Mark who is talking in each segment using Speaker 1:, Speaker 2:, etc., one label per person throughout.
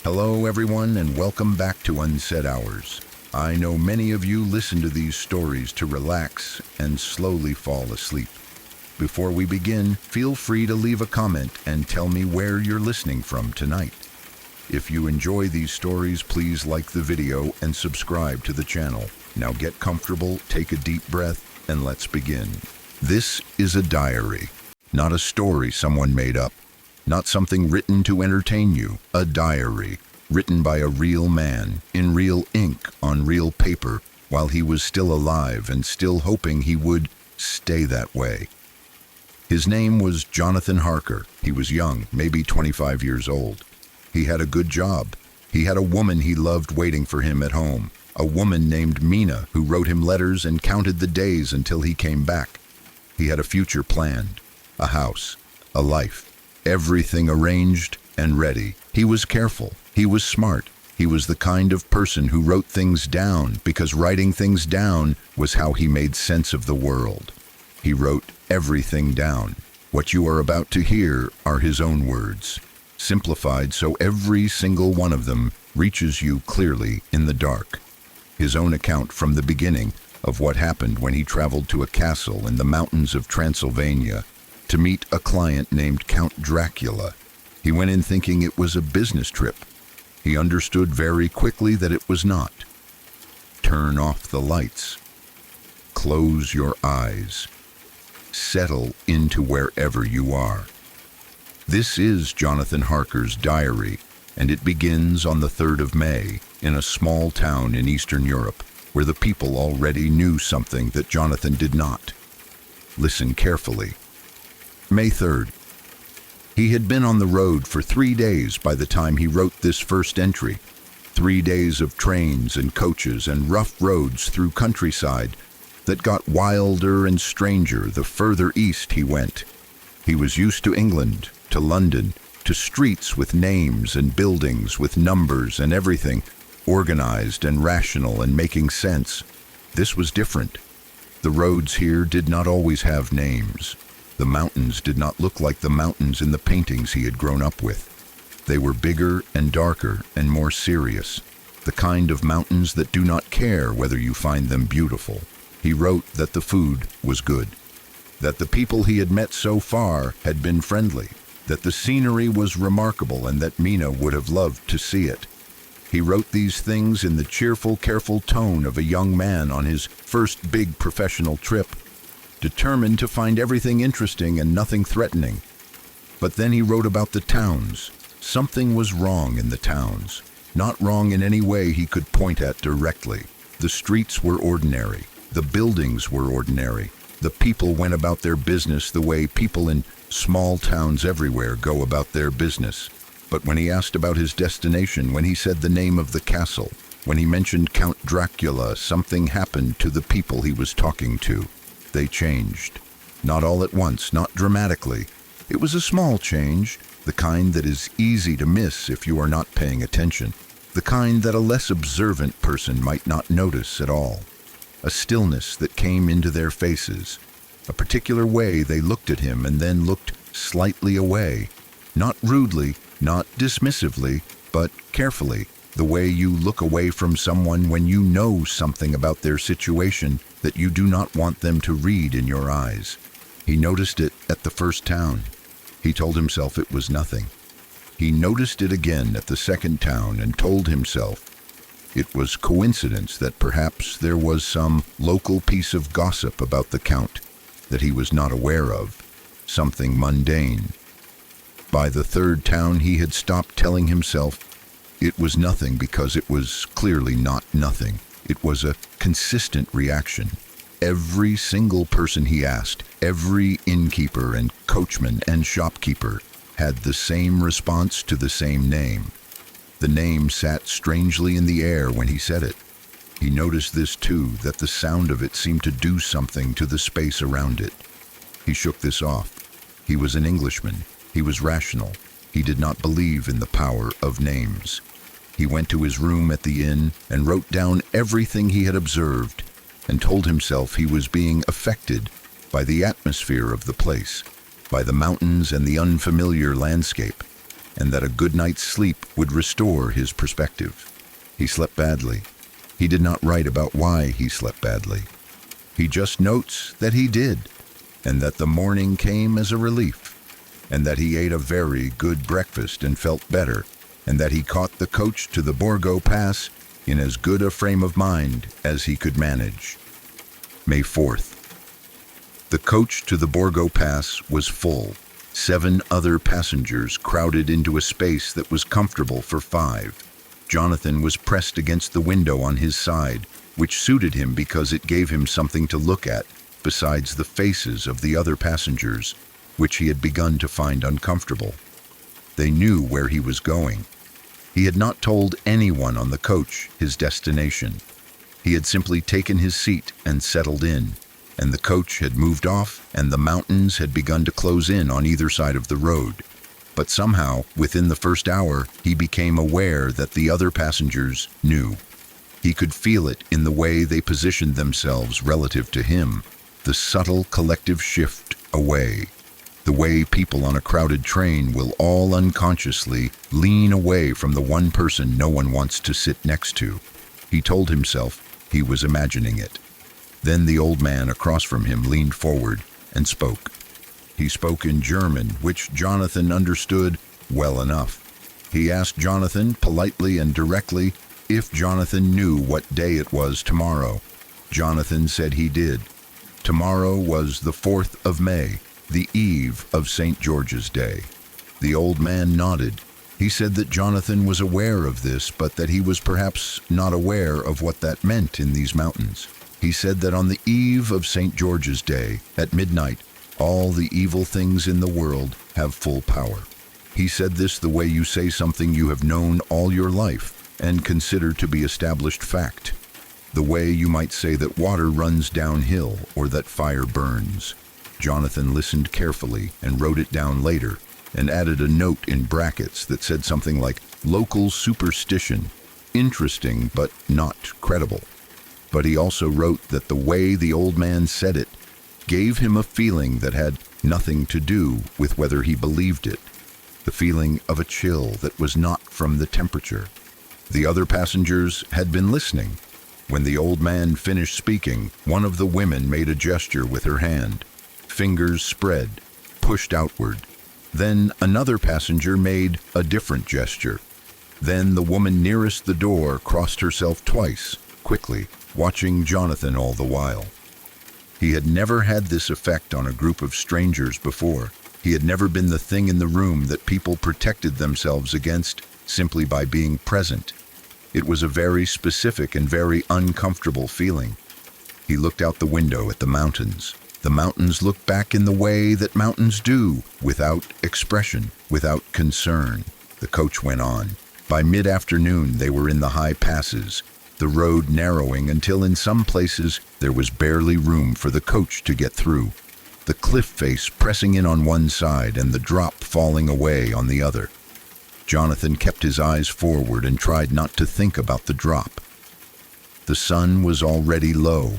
Speaker 1: Hello, everyone, and welcome back to Unsaid Hours. I know many of you listen to these stories to relax and slowly fall asleep. Before we begin, feel free to leave a comment and tell me where you're listening from tonight. If you enjoy these stories, please like the video and subscribe to the channel. Now get comfortable, take a deep breath, and let's begin. This is a diary, not a story someone made up. Not something written to entertain you, a diary, written by a real man, in real ink, on real paper, while he was still alive and still hoping he would stay that way. His name was Jonathan Harker. He was young, maybe 25 years old. He had a good job. He had a woman he loved waiting for him at home, a woman named Mina who wrote him letters and counted the days until he came back. He had a future planned, a house, a life. Everything arranged and ready. He was careful. He was smart. He was the kind of person who wrote things down because writing things down was how he made sense of the world. He wrote everything down. What you are about to hear are his own words, simplified so every single one of them reaches you clearly in the dark. His own account from the beginning of what happened when he traveled to a castle in the mountains of Transylvania to meet a client named Count Dracula. He went in thinking it was a business trip. He understood very quickly that it was not. Turn off the lights. Close your eyes. Settle into wherever you are. This is Jonathan Harker's diary, and it begins on the 3rd of May in a small town in Eastern Europe, where the people already knew something that Jonathan did not. Listen carefully. May 3rd. He had been on the road for 3 days by the time he wrote this first entry. 3 days of trains and coaches and rough roads through countryside that got wilder and stranger the further east he went. He was used to England, to London, to streets with names and buildings with numbers and everything, organized and rational and making sense. This was different. The roads here did not always have names. The mountains did not look like the mountains in the paintings he had grown up with. They were bigger and darker and more serious, the kind of mountains that do not care whether you find them beautiful. He wrote that the food was good, that the people he had met so far had been friendly, that the scenery was remarkable and that Mina would have loved to see it. He wrote these things in the cheerful, careful tone of a young man on his first big professional trip, determined to find everything interesting and nothing threatening. But then he wrote about the towns. Something was wrong in the towns, not wrong in any way he could point at directly. The streets were ordinary. The buildings were ordinary. The people went about their business the way people in small towns everywhere go about their business. But when he asked about his destination, when he said the name of the castle, when he mentioned Count Dracula, something happened to the people he was talking to. They changed. Not all at once, not dramatically. It was a small change, the kind that is easy to miss if you are not paying attention, the kind that a less observant person might not notice at all. A stillness that came into their faces, a particular way they looked at him and then looked slightly away, not rudely, not dismissively, but carefully, the way you look away from someone when you know something about their situation that you do not want them to read in your eyes. He noticed it at the first town. He told himself it was nothing. He noticed it again at the second town and told himself it was coincidence that perhaps there was some local piece of gossip about the Count that he was not aware of, something mundane. By the third town he had stopped telling himself it was nothing because it was clearly not nothing. It was a consistent reaction. Every single person he asked, every innkeeper and coachman and shopkeeper, had the same response to the same name. The name sat strangely in the air when he said it. He noticed this too, that the sound of it seemed to do something to the space around it. He shook this off. He was an Englishman. He was rational. He did not believe in the power of names. He went to his room at the inn and wrote down everything he had observed and told himself he was being affected by the atmosphere of the place, by the mountains and the unfamiliar landscape. and that a good night's sleep would restore his perspective. He slept badly. He did not write about why he slept badly. He just notes that he did, and that the morning came as a relief, and that he ate a very good breakfast and felt better, and that he caught the coach to the Borgo Pass in as good a frame of mind as he could manage. May 4th. The coach to the Borgo Pass was full. 7 other passengers crowded into a space that was comfortable for 5. Jonathan was pressed against the window on his side, which suited him because it gave him something to look at besides the faces of the other passengers, which he had begun to find uncomfortable. They knew where he was going. He had not told anyone on the coach his destination. He had simply taken his seat and settled in, and the coach had moved off, and the mountains had begun to close in on either side of the road. But somehow, within the first hour, he became aware that the other passengers knew. He could feel it in the way they positioned themselves relative to him, the subtle collective shift away. The way people on a crowded train will all unconsciously lean away from the one person no one wants to sit next to. He told himself he was imagining it. Then the old man across from him leaned forward and spoke. He spoke in German, which Jonathan understood well enough. He asked Jonathan politely and directly if Jonathan knew what day it was tomorrow. Jonathan said he did. Tomorrow was the 4th of May, the eve of St. George's Day. The old man nodded. He said that Jonathan was aware of this, but that he was perhaps not aware of what that meant in these mountains. He said that on the eve of St. George's Day, at midnight, all the evil things in the world have full power. He said this the way you say something you have known all your life and consider to be established fact. The way you might say that water runs downhill or that fire burns. Jonathan listened carefully and wrote it down later, and added a note in brackets that said something like, "Local superstition, interesting but not credible." But he also wrote that the way the old man said it gave him a feeling that had nothing to do with whether he believed it, the feeling of a chill that was not from the temperature. The other passengers had been listening. When the old man finished speaking, one of the women made a gesture with her hand. Fingers spread, pushed outward. Then another passenger made a different gesture. Then the woman nearest the door crossed herself twice, quickly, watching Jonathan all the while. He had never had this effect on a group of strangers before. He had never been the thing in the room that people protected themselves against simply by being present. It was a very specific and very uncomfortable feeling. He looked out the window at the mountains. The mountains looked back in the way that mountains do, without expression, without concern. The coach went on. By mid-afternoon, they were in the high passes, the road narrowing until in some places there was barely room for the coach to get through, the cliff face pressing in on one side and the drop falling away on the other. Jonathan kept his eyes forward and tried not to think about the drop. The sun was already low.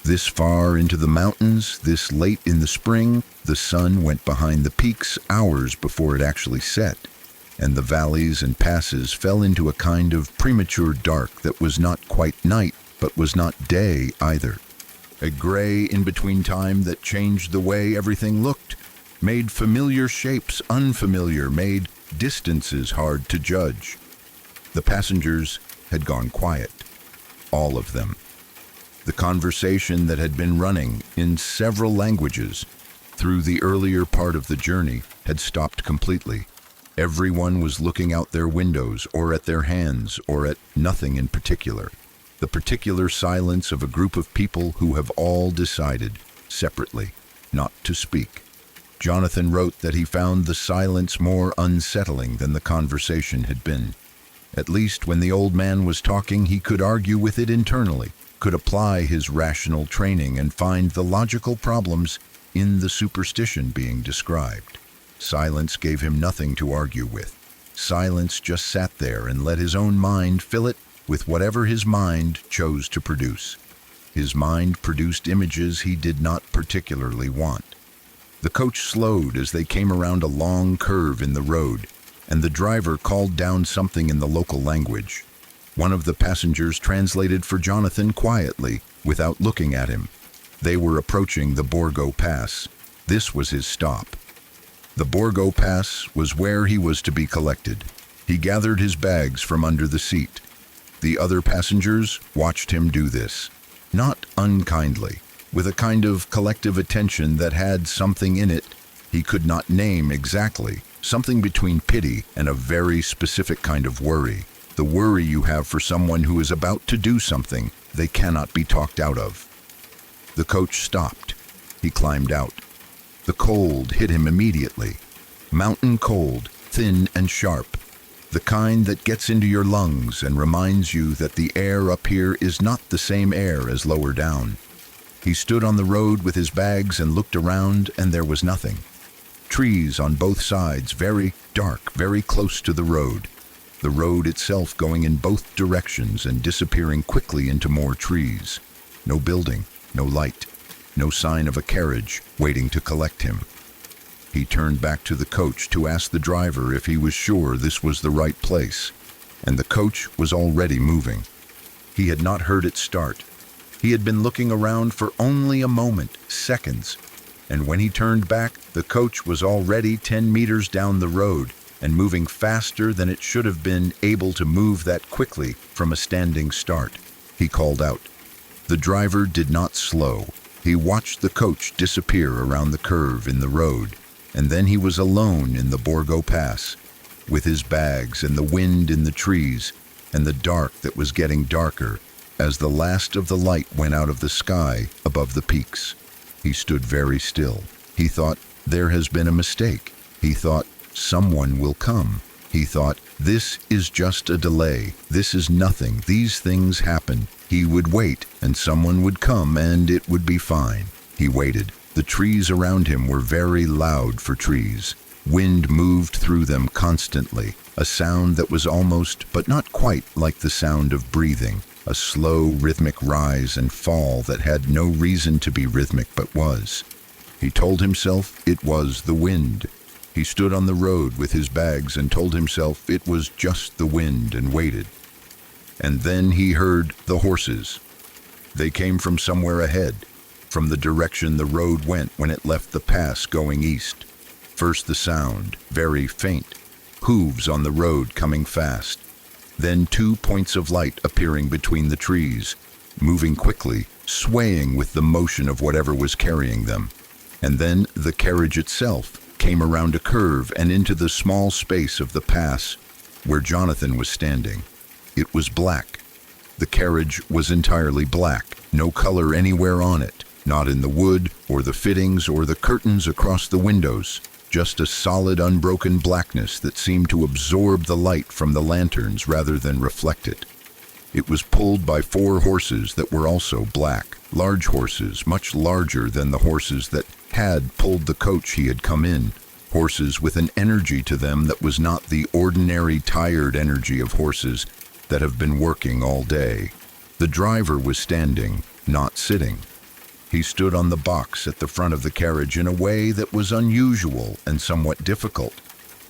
Speaker 1: This far into the mountains, this late in the spring, the sun went behind the peaks hours before it actually set, and the valleys and passes fell into a kind of premature dark that was not quite night, but was not day either. A gray in-between time that changed the way everything looked, made familiar shapes unfamiliar, made distances hard to judge. The passengers had gone quiet, all of them. The conversation that had been running in several languages through the earlier part of the journey had stopped completely. Everyone was looking out their windows or at their hands or at nothing in particular. The particular silence of a group of people who have all decided, separately, not to speak. Jonathan wrote that he found the silence more unsettling than the conversation had been. At least when the old man was talking, he could argue with it internally, could apply his rational training and find the logical problems in the superstition being described. Silence gave him nothing to argue with. Silence just sat there and let his own mind fill it with whatever his mind chose to produce. His mind produced images he did not particularly want. The coach slowed as they came around a long curve in the road, and the driver called down something in the local language. One of the passengers translated for Jonathan quietly, without looking at him. They were approaching the Borgo Pass. This was his stop. The Borgo Pass was where he was to be collected. He gathered his bags from under the seat. The other passengers watched him do this, not unkindly, with a kind of collective attention that had something in it he could not name exactly, something between pity and a very specific kind of worry, the worry you have for someone who is about to do something they cannot be talked out of. The coach stopped. He climbed out. The cold hit him immediately. Mountain cold, thin and sharp. The kind that gets into your lungs and reminds you that the air up here is not the same air as lower down. He stood on the road with his bags and looked around, and there was nothing. Trees on both sides, very dark, very close to the road itself going in both directions and disappearing quickly into more trees. No building, no light, no sign of a carriage waiting to collect him. He turned back to the coach to ask the driver if he was sure this was the right place, and the coach was already moving. He had not heard it start. He had been looking around for only a moment, seconds, and when he turned back, the coach was already 10 meters down the road and moving faster than it should have been able to move that quickly from a standing start. He called out. The driver did not slow. He watched the coach disappear around the curve in the road, and then he was alone in the Borgo Pass, with his bags and the wind in the trees and the dark that was getting darker as the last of the light went out of the sky above the peaks. He stood very still. He thought, there has been a mistake. He thought, someone will come. He thought, this is just a delay. This is nothing. These things happen. He would wait, and someone would come, and it would be fine. He waited. The trees around him were very loud for trees. Wind moved through them constantly, a sound that was almost, but not quite, like the sound of breathing, a slow rhythmic rise and fall that had no reason to be rhythmic but was. He told himself it was the wind. He stood on the road with his bags and told himself it was just the wind and waited. And then he heard the horses. They came from somewhere ahead, from the direction the road went when it left the pass going east. First the sound, very faint, hooves on the road coming fast. Then 2 points of light appearing between the trees, moving quickly, swaying with the motion of whatever was carrying them. And then the carriage itself came around a curve and into the small space of the pass where Jonathan was standing. It was black. The carriage was entirely black, no color anywhere on it, not in the wood or the fittings or the curtains across the windows, just a solid unbroken blackness that seemed to absorb the light from the lanterns rather than reflect it. It was pulled by 4 horses that were also black, large horses, much larger than the horses that had pulled the coach he had come in, horses with an energy to them that was not the ordinary tired energy of horses that have been working all day. The driver was standing, not sitting. He stood on the box at the front of the carriage in a way that was unusual and somewhat difficult,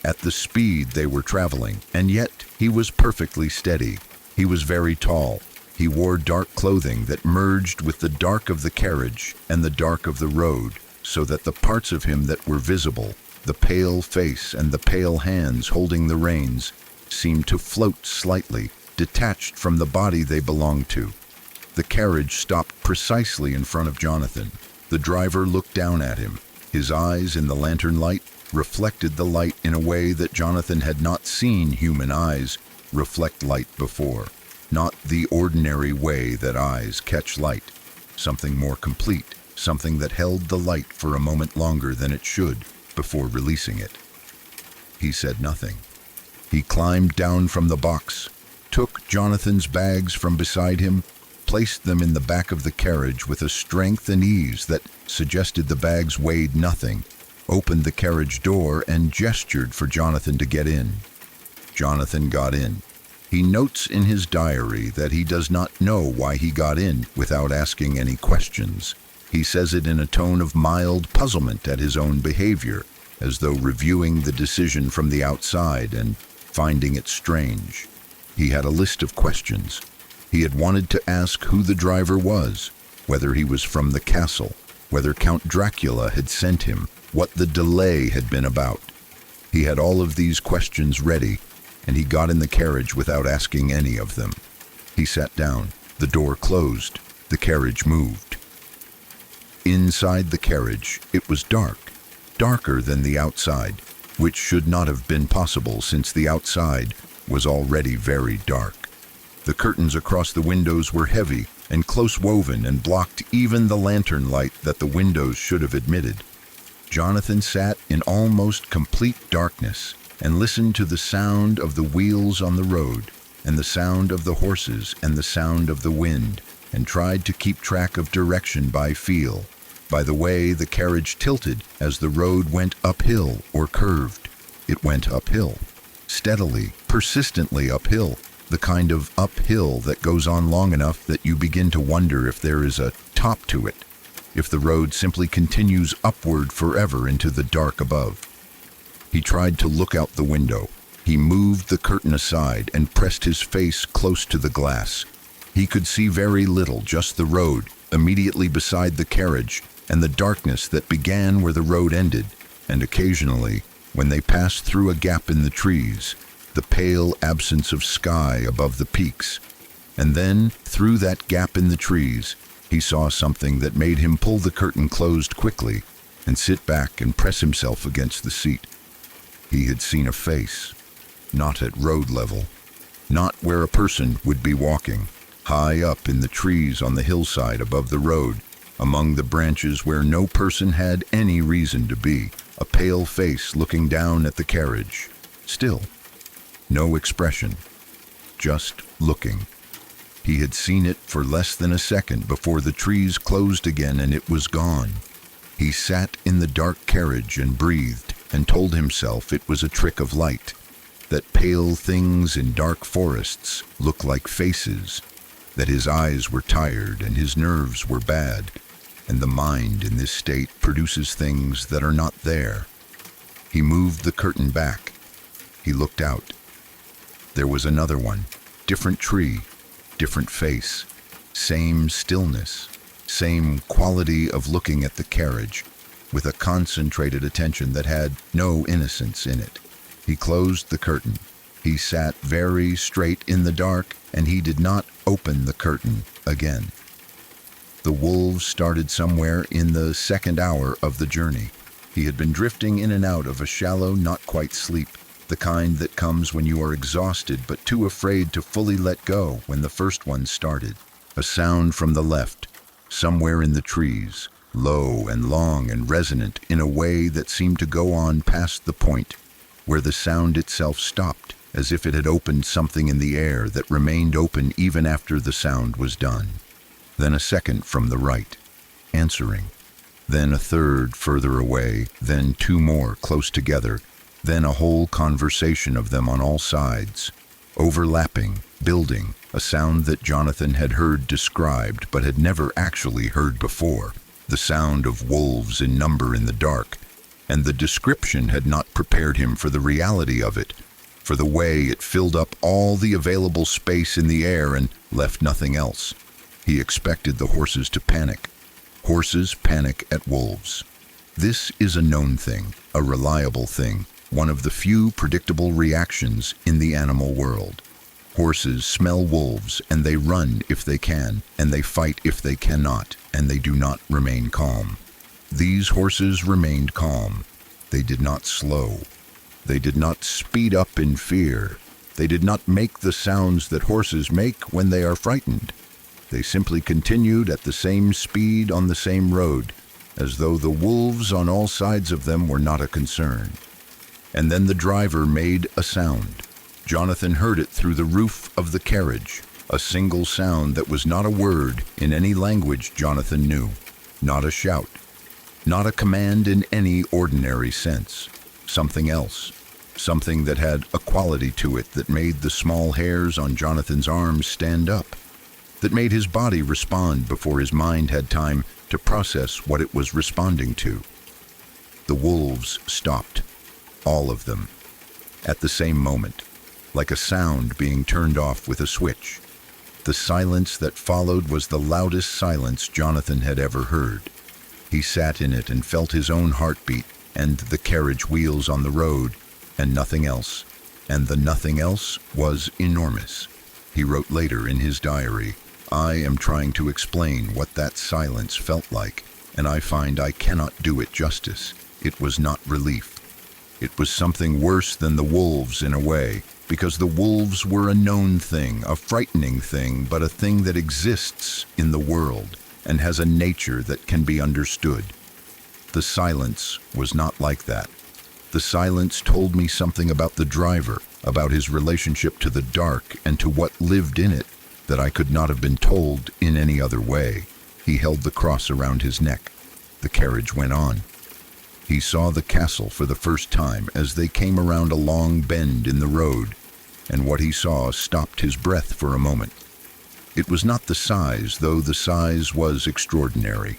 Speaker 1: at the speed they were traveling, and yet he was perfectly steady. He was very tall. He wore dark clothing that merged with the dark of the carriage and the dark of the road, so that the parts of him that were visible, the pale face and the pale hands holding the reins, seemed to float slightly, detached from the body they belonged to. The carriage stopped precisely in front of Jonathan. The driver looked down at him. His eyes in the lantern light reflected the light in a way that Jonathan had not seen human eyes reflect light before. Not the ordinary way that eyes catch light. Something more complete, something that held the light for a moment longer than it should before releasing it. He said nothing. He climbed down from the box, took Jonathan's bags from beside him, placed them in the back of the carriage with a strength and ease that suggested the bags weighed nothing, opened the carriage door and gestured for Jonathan to get in. Jonathan got in. He notes in his diary that he does not know why he got in without asking any questions. He says it in a tone of mild puzzlement at his own behavior, as though reviewing the decision from the outside and finding it strange. He had a list of questions. He had wanted to ask who the driver was, whether he was from the castle, whether Count Dracula had sent him, what the delay had been about. He had all of these questions ready, and he got in the carriage without asking any of them. He sat down. The door closed. The carriage moved. Inside the carriage, it was dark, darker than the outside, which should not have been possible since the outside was already very dark. The curtains across the windows were heavy and close woven and blocked even the lantern light that the windows should have admitted. Jonathan sat in almost complete darkness and listened to the sound of the wheels on the road and the sound of the horses and the sound of the wind, and tried to keep track of direction by feel, by the way the carriage tilted as the road went uphill or curved. It went uphill, steadily, persistently uphill, the kind of uphill that goes on long enough that you begin to wonder if there is a top to it, if the road simply continues upward forever into the dark above. He tried to look out the window. He moved the curtain aside and pressed his face close to the glass. He could see very little, just the road immediately beside the carriage and the darkness that began where the road ended, and occasionally, when they passed through a gap in the trees, the pale absence of sky above the peaks. And then, through that gap in the trees, he saw something that made him pull the curtain closed quickly and sit back and press himself against the seat. He had seen a face, not at road level, not where a person would be walking, high up in the trees on the hillside above the road, among the branches where no person had any reason to be, a pale face looking down at the carriage. Still, no expression, just looking. He had seen it for less than a second before the trees closed again and it was gone. He sat in the dark carriage and breathed and told himself it was a trick of light, that pale things in dark forests look like faces, that his eyes were tired and his nerves were bad, and the mind in this state produces things that are not there. He moved the curtain back. He looked out. There was another one, different tree, different face, same stillness, same quality of looking at the carriage, with a concentrated attention that had no innocence in it. He closed the curtain. He sat very straight in the dark, and he did not open the curtain again. The wolves started somewhere in the second hour of the journey. He had been drifting in and out of a shallow, not quite sleep, the kind that comes when you are exhausted but too afraid to fully let go when the first one started. A sound from the left, somewhere in the trees, low and long and resonant in a way that seemed to go on past the point where the sound itself stopped, as if it had opened something in the air that remained open even after the sound was done. Then a second from the right, answering. Then a third further away, then two more close together, then a whole conversation of them on all sides, overlapping, building, a sound that Jonathan had heard described but had never actually heard before, the sound of wolves in number in the dark, and the description had not prepared him for the reality of it, for the way it filled up all the available space in the air and left nothing else. He expected the horses to panic. Horses panic at wolves. This is a known thing, a reliable thing, one of the few predictable reactions in the animal world. Horses smell wolves, and they run if they can, and they fight if they cannot, and they do not remain calm. These horses remained calm. They did not slow. They did not speed up in fear. They did not make the sounds that horses make when they are frightened. They simply continued at the same speed on the same road, as though the wolves on all sides of them were not a concern. And then the driver made a sound. Jonathan heard it through the roof of the carriage, a single sound that was not a word in any language Jonathan knew, not a shout, not a command in any ordinary sense. Something else, something that had a quality to it that made the small hairs on Jonathan's arms stand up, that made his body respond before his mind had time to process what it was responding to. The wolves stopped, all of them, at the same moment, like a sound being turned off with a switch. The silence that followed was the loudest silence Jonathan had ever heard. He sat in it and felt his own heartbeat and the carriage wheels on the road, and nothing else. And the nothing else was enormous. He wrote later in his diary, "I am trying to explain what that silence felt like, and I find I cannot do it justice. It was not relief. It was something worse than the wolves in a way, because the wolves were a known thing, a frightening thing, but a thing that exists in the world and has a nature that can be understood. The silence was not like that. The silence told me something about the driver, about his relationship to the dark and to what lived in it that I could not have been told in any other way." He held the cross around his neck. The carriage went on. He saw the castle for the first time as they came around a long bend in the road, and what he saw stopped his breath for a moment. It was not the size, though the size was extraordinary.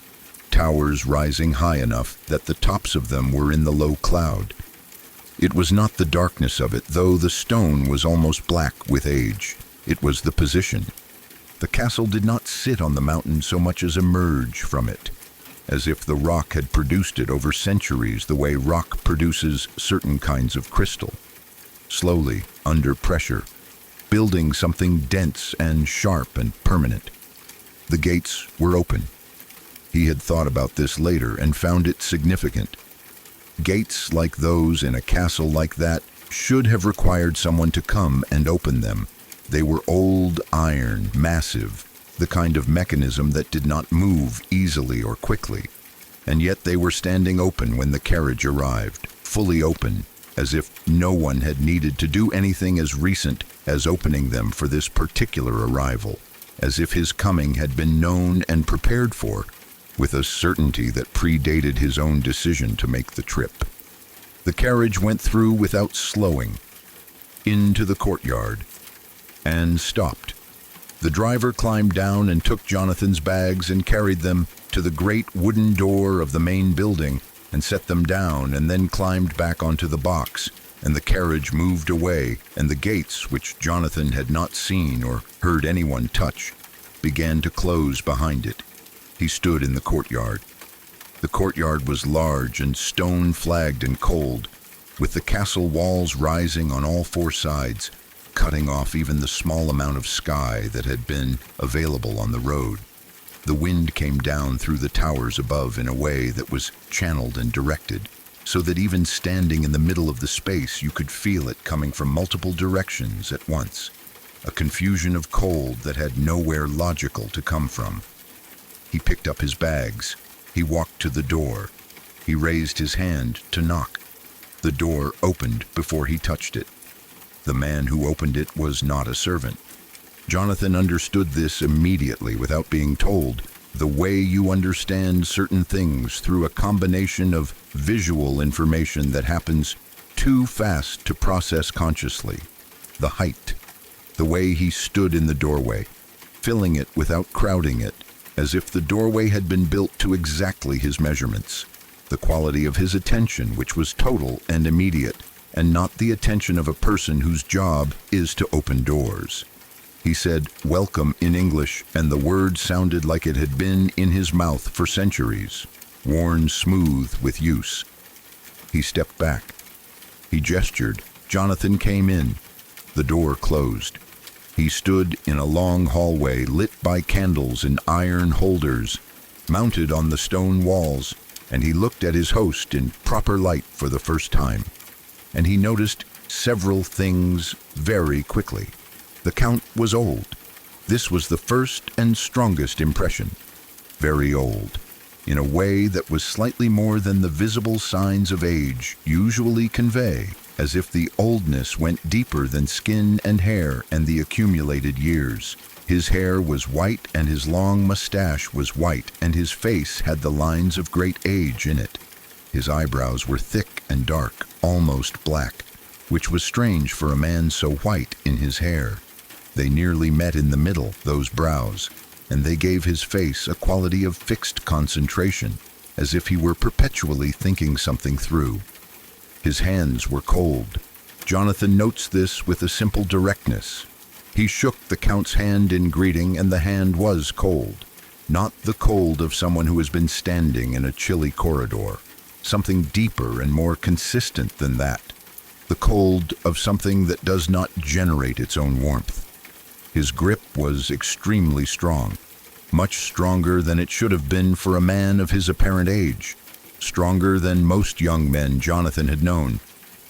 Speaker 1: Towers rising high enough that the tops of them were in the low cloud. It was not the darkness of it, though the stone was almost black with age. It was the position. The castle did not sit on the mountain so much as emerge from it, as if the rock had produced it over centuries the way rock produces certain kinds of crystal. Slowly, under pressure, building something dense and sharp and permanent. The gates were open. He had thought about this later and found it significant. Gates like those in a castle like that should have required someone to come and open them. They were old iron, massive, the kind of mechanism that did not move easily or quickly. And yet they were standing open when the carriage arrived, fully open, as if no one had needed to do anything as recent as opening them for this particular arrival, as if his coming had been known and prepared for, with a certainty that predated his own decision to make the trip. The carriage went through without slowing, into the courtyard, and stopped. The driver climbed down and took Jonathan's bags and carried them to the great wooden door of the main building and set them down, and then climbed back onto the box, and the carriage moved away, and the gates, which Jonathan had not seen or heard anyone touch, began to close behind it. He stood in the courtyard. The courtyard was large and stone-flagged and cold, with the castle walls rising on all four sides, cutting off even the small amount of sky that had been available on the road. The wind came down through the towers above in a way that was channeled and directed, so that even standing in the middle of the space you could feel it coming from multiple directions at once, a confusion of cold that had nowhere logical to come from. He picked up his bags. He walked to the door. He raised his hand to knock. The door opened before he touched it. The man who opened it was not a servant. Jonathan understood this immediately without being told, the way you understand certain things through a combination of visual information that happens too fast to process consciously. The height, the way he stood in the doorway, filling it without crowding it, as if the doorway had been built to exactly his measurements. The quality of his attention, which was total and immediate, and not the attention of a person whose job is to open doors. He said "welcome" in English, and the word sounded like it had been in his mouth for centuries, worn smooth with use. He stepped back. He gestured. Jonathan came in. The door closed. He stood in a long hallway lit by candles in iron holders, mounted on the stone walls, and he looked at his host in proper light for the first time. And he noticed several things very quickly. The Count was old. This was the first and strongest impression. Very old, in a way that was slightly more than the visible signs of age usually convey, as if the oldness went deeper than skin and hair and the accumulated years. His hair was white and his long mustache was white, and his face had the lines of great age in it. His eyebrows were thick and dark, almost black, which was strange for a man so white in his hair. They nearly met in the middle, those brows, and they gave his face a quality of fixed concentration, as if he were perpetually thinking something through. His hands were cold. Jonathan notes this with a simple directness. He shook the Count's hand in greeting, and the hand was cold. Not the cold of someone who has been standing in a chilly corridor. Something deeper and more consistent than that. The cold of something that does not generate its own warmth. His grip was extremely strong, much stronger than it should have been for a man of his apparent age, stronger than most young men Jonathan had known,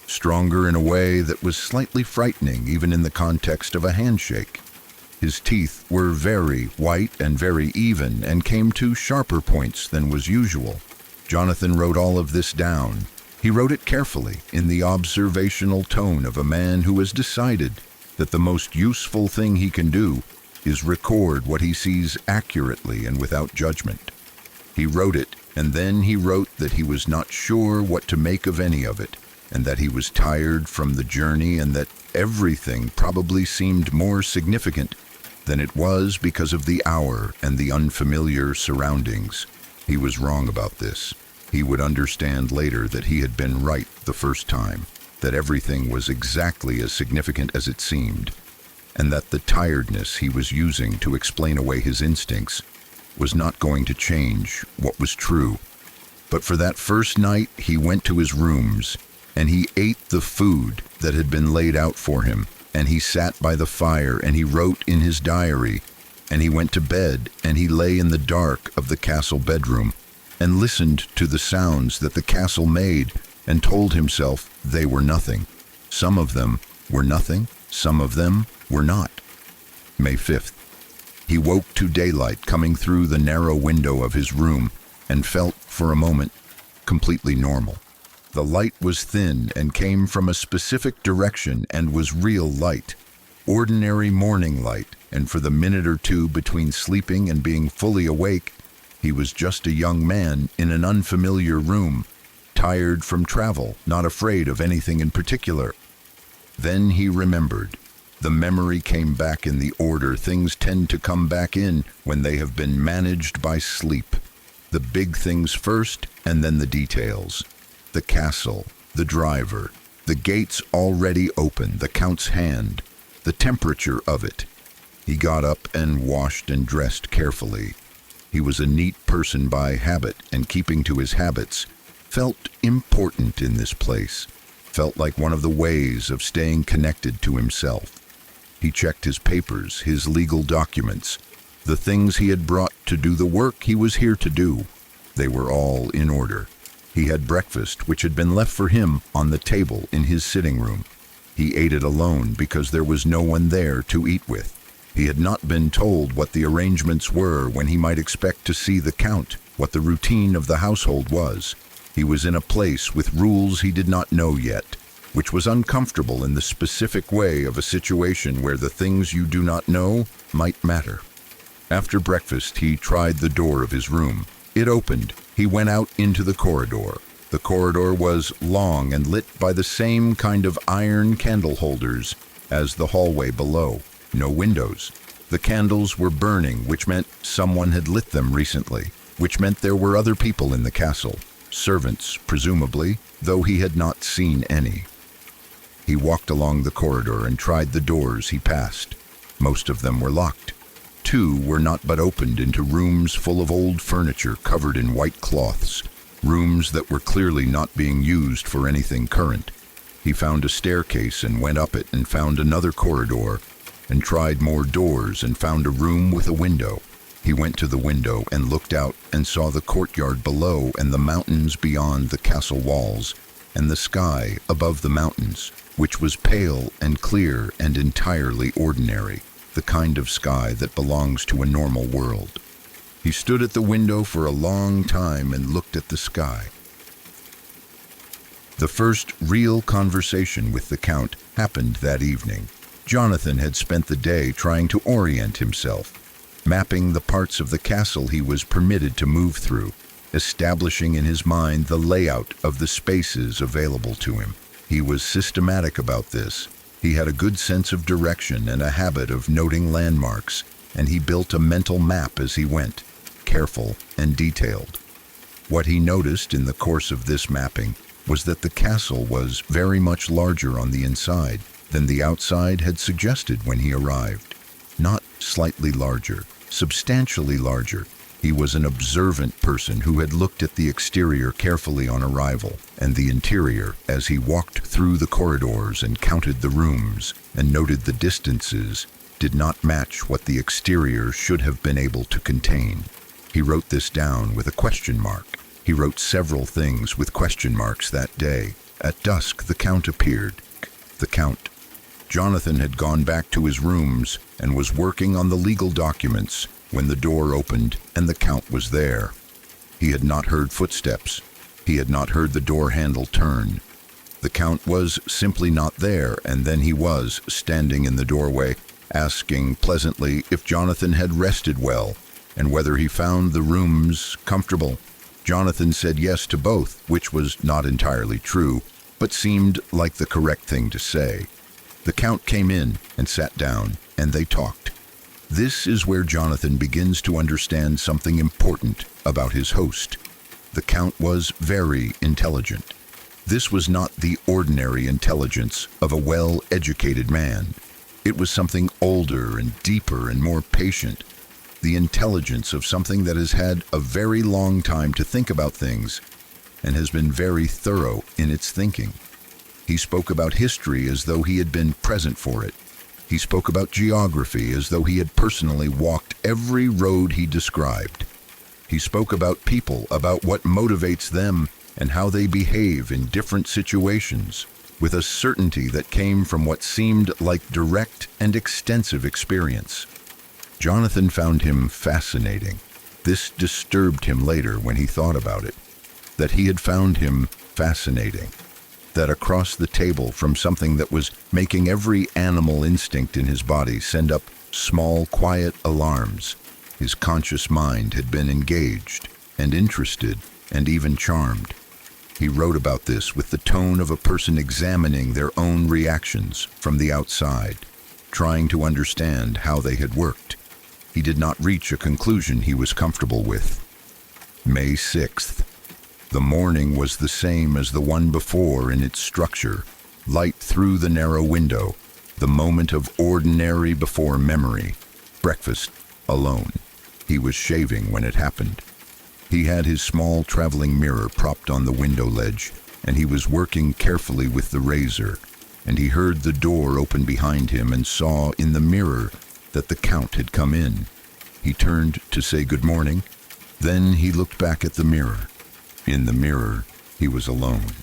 Speaker 1: stronger in a way that was slightly frightening even in the context of a handshake. His teeth were very white and very even and came to sharper points than was usual. Jonathan wrote all of this down. He wrote it carefully, in the observational tone of a man who has decided that the most useful thing he can do is record what he sees accurately and without judgment. He wrote it, and then he wrote that he was not sure what to make of any of it, and that he was tired from the journey, and that everything probably seemed more significant than it was because of the hour and the unfamiliar surroundings. He was wrong about this. He would understand later that he had been right the first time, that everything was exactly as significant as it seemed, and that the tiredness he was using to explain away his instincts was not going to change what was true. But for that first night, he went to his rooms, and he ate the food that had been laid out for him, and he sat by the fire, and he wrote in his diary, and he went to bed, and he lay in the dark of the castle bedroom, and listened to the sounds that the castle made, and told himself they were nothing. Some of them were nothing, some of them were not. May 5th. He woke to daylight coming through the narrow window of his room, and felt, for a moment, completely normal. The light was thin and came from a specific direction and was real light, ordinary morning light, and for the minute or two between sleeping and being fully awake, he was just a young man in an unfamiliar room, tired from travel, not afraid of anything in particular. Then he remembered. The memory came back in the order things tend to come back in when they have been managed by sleep. The big things first, and then the details. The castle, the driver, the gates already open, the Count's hand, the temperature of it. He got up and washed and dressed carefully. He was a neat person by habit, and keeping to his habits felt important in this place, felt like one of the ways of staying connected to himself. He checked his papers, his legal documents, the things he had brought to do the work he was here to do. They were all in order. He had breakfast, which had been left for him, on the table in his sitting room. He ate it alone because there was no one there to eat with. He had not been told what the arrangements were, when he might expect to see the Count, what the routine of the household was. He was in a place with rules he did not know yet, which was uncomfortable in the specific way of a situation where the things you do not know might matter. After breakfast, he tried the door of his room. It opened. He went out into the corridor. The corridor was long and lit by the same kind of iron candle holders as the hallway below. No windows. The candles were burning, which meant someone had lit them recently, which meant there were other people in the castle. Servants, presumably, though he had not seen any. He walked along the corridor and tried the doors he passed. Most of them were locked. Two were not but opened into rooms full of old furniture covered in white cloths, rooms that were clearly not being used for anything current. He found a staircase and went up it, and found another corridor, and tried more doors and found a room with a window. He went to the window and looked out and saw the courtyard below and the mountains beyond the castle walls, and the sky above the mountains, which was pale and clear and entirely ordinary, the kind of sky that belongs to a normal world. He stood at the window for a long time and looked at the sky. The first real conversation with the Count happened that evening. Jonathan had spent the day trying to orient himself, mapping the parts of the castle he was permitted to move through, establishing in his mind the layout of the spaces available to him. He was systematic about this. He had a good sense of direction and a habit of noting landmarks, and he built a mental map as he went, careful and detailed. What he noticed in the course of this mapping was that the castle was very much larger on the inside than the outside had suggested when he arrived. Not slightly larger, substantially larger. He was an observant person who had looked at the exterior carefully on arrival, and the interior as he walked through the corridors and counted the rooms and noted the distances did not match what the exterior should have been able to contain. He wrote this down with a question mark. He wrote several things with question marks that day. At dusk, the Count appeared. The Count. Jonathan had gone back to his rooms and was working on the legal documents when the door opened and the Count was there. He had not heard footsteps. He had not heard the door handle turn. The Count was simply not there, and then he was standing in the doorway, asking pleasantly if Jonathan had rested well and whether he found the rooms comfortable. Jonathan said yes to both, which was not entirely true, but seemed like the correct thing to say. The Count came in and sat down, and they talked. This is where Jonathan begins to understand something important about his host. The Count was very intelligent. This was not the ordinary intelligence of a well-educated man. It was something older and deeper and more patient. The intelligence of something that has had a very long time to think about things and has been very thorough in its thinking. He spoke about history as though he had been present for it. He spoke about geography as though he had personally walked every road he described. He spoke about people, about what motivates them and how they behave in different situations, with a certainty that came from what seemed like direct and extensive experience. Jonathan found him fascinating. This disturbed him later when he thought about it, that he had found him fascinating. That across the table from something that was making every animal instinct in his body send up small, quiet alarms, his conscious mind had been engaged and interested and even charmed. He wrote about this with the tone of a person examining their own reactions from the outside, trying to understand how they had worked. He did not reach a conclusion he was comfortable with. May 6th. The morning was the same as the one before in its structure. Light through the narrow window, the moment of ordinary before memory. Breakfast, alone. He was shaving when it happened. He had his small traveling mirror propped on the window ledge, and he was working carefully with the razor, and he heard the door open behind him and saw in the mirror that the Count had come in. He turned to say good morning. Then he looked back at the mirror. In the mirror, he was alone.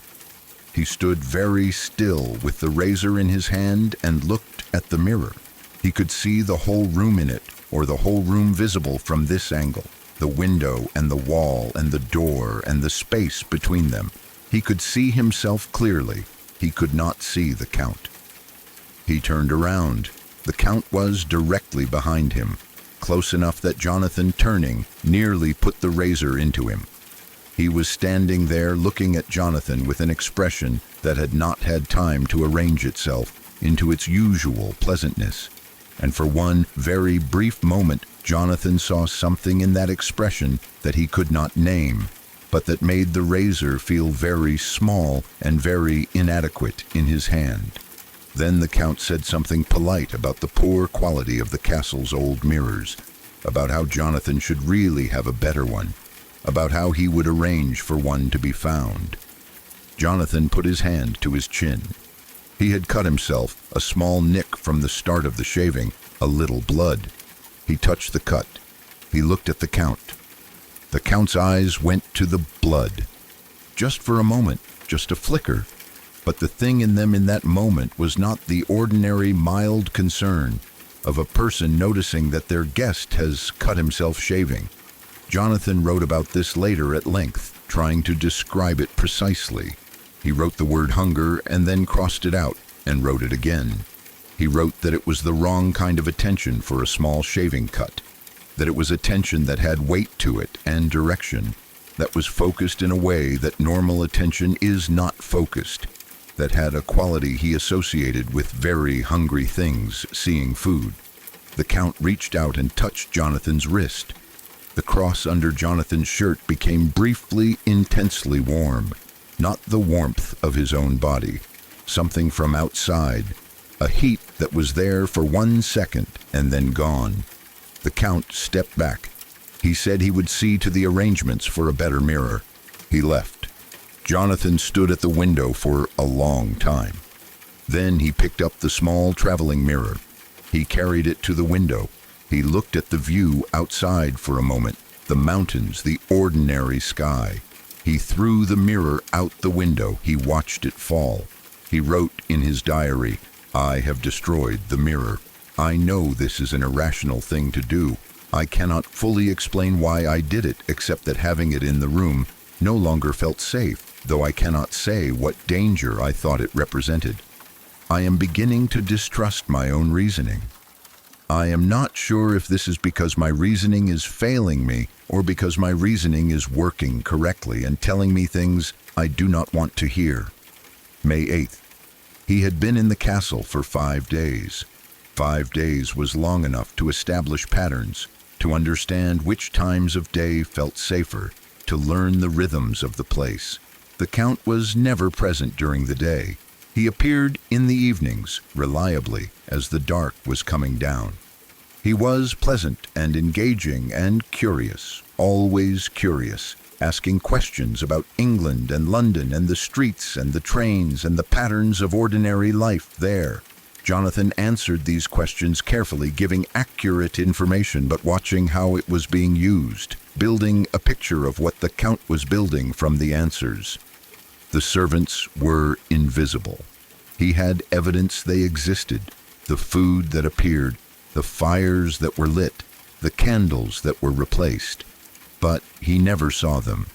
Speaker 1: He stood very still with the razor in his hand and looked at the mirror. He could see the whole room in it, or the whole room visible from this angle, the window and the wall and the door and the space between them. He could see himself clearly. He could not see the Count. He turned around. The Count was directly behind him, close enough that Jonathan, turning, nearly put the razor into him. He was standing there looking at Jonathan with an expression that had not had time to arrange itself into its usual pleasantness. And for one very brief moment, Jonathan saw something in that expression that he could not name, but that made the razor feel very small and very inadequate in his hand. Then the Count said something polite about the poor quality of the castle's old mirrors, about how Jonathan should really have a better one, about how he would arrange for one to be found. Jonathan put his hand to his chin. He had cut himself a small nick from the start of the shaving, a little blood. He touched the cut. He looked at the Count. The Count's eyes went to the blood. Just for a moment, just a flicker. But the thing in them in that moment was not the ordinary mild concern of a person noticing that their guest has cut himself shaving. Jonathan wrote about this later at length, trying to describe it precisely. He wrote the word hunger and then crossed it out and wrote it again. He wrote that it was the wrong kind of attention for a small shaving cut, that it was attention that had weight to it and direction, that was focused in a way that normal attention is not focused, that had a quality he associated with very hungry things seeing food. The Count reached out and touched Jonathan's wrist. The cross under Jonathan's shirt became briefly, intensely warm. Not the warmth of his own body. Something from outside. A heat that was there for 1 second and then gone. The Count stepped back. He said he would see to the arrangements for a better mirror. He left. Jonathan stood at the window for a long time. Then he picked up the small traveling mirror. He carried it to the window. He looked at the view outside for a moment, the mountains, the ordinary sky. He threw the mirror out the window. He watched it fall. He wrote in his diary, "I have destroyed the mirror. I know this is an irrational thing to do. I cannot fully explain why I did it, except that having it in the room no longer felt safe, though I cannot say what danger I thought it represented. I am beginning to distrust my own reasoning. I am not sure if this is because my reasoning is failing me or because my reasoning is working correctly and telling me things I do not want to hear." May 8th. He had been in the castle for 5 days. 5 days was long enough to establish patterns, to understand which times of day felt safer, to learn the rhythms of the place. The Count was never present during the day. He appeared in the evenings, reliably, as the dark was coming down. He was pleasant and engaging and curious, always curious, asking questions about England and London and the streets and the trains and the patterns of ordinary life there. Jonathan answered these questions carefully, giving accurate information but watching how it was being used, building a picture of what the Count was building from the answers. The servants were invisible. He had evidence they existed, the food that appeared, the fires that were lit, the candles that were replaced. But he never saw them.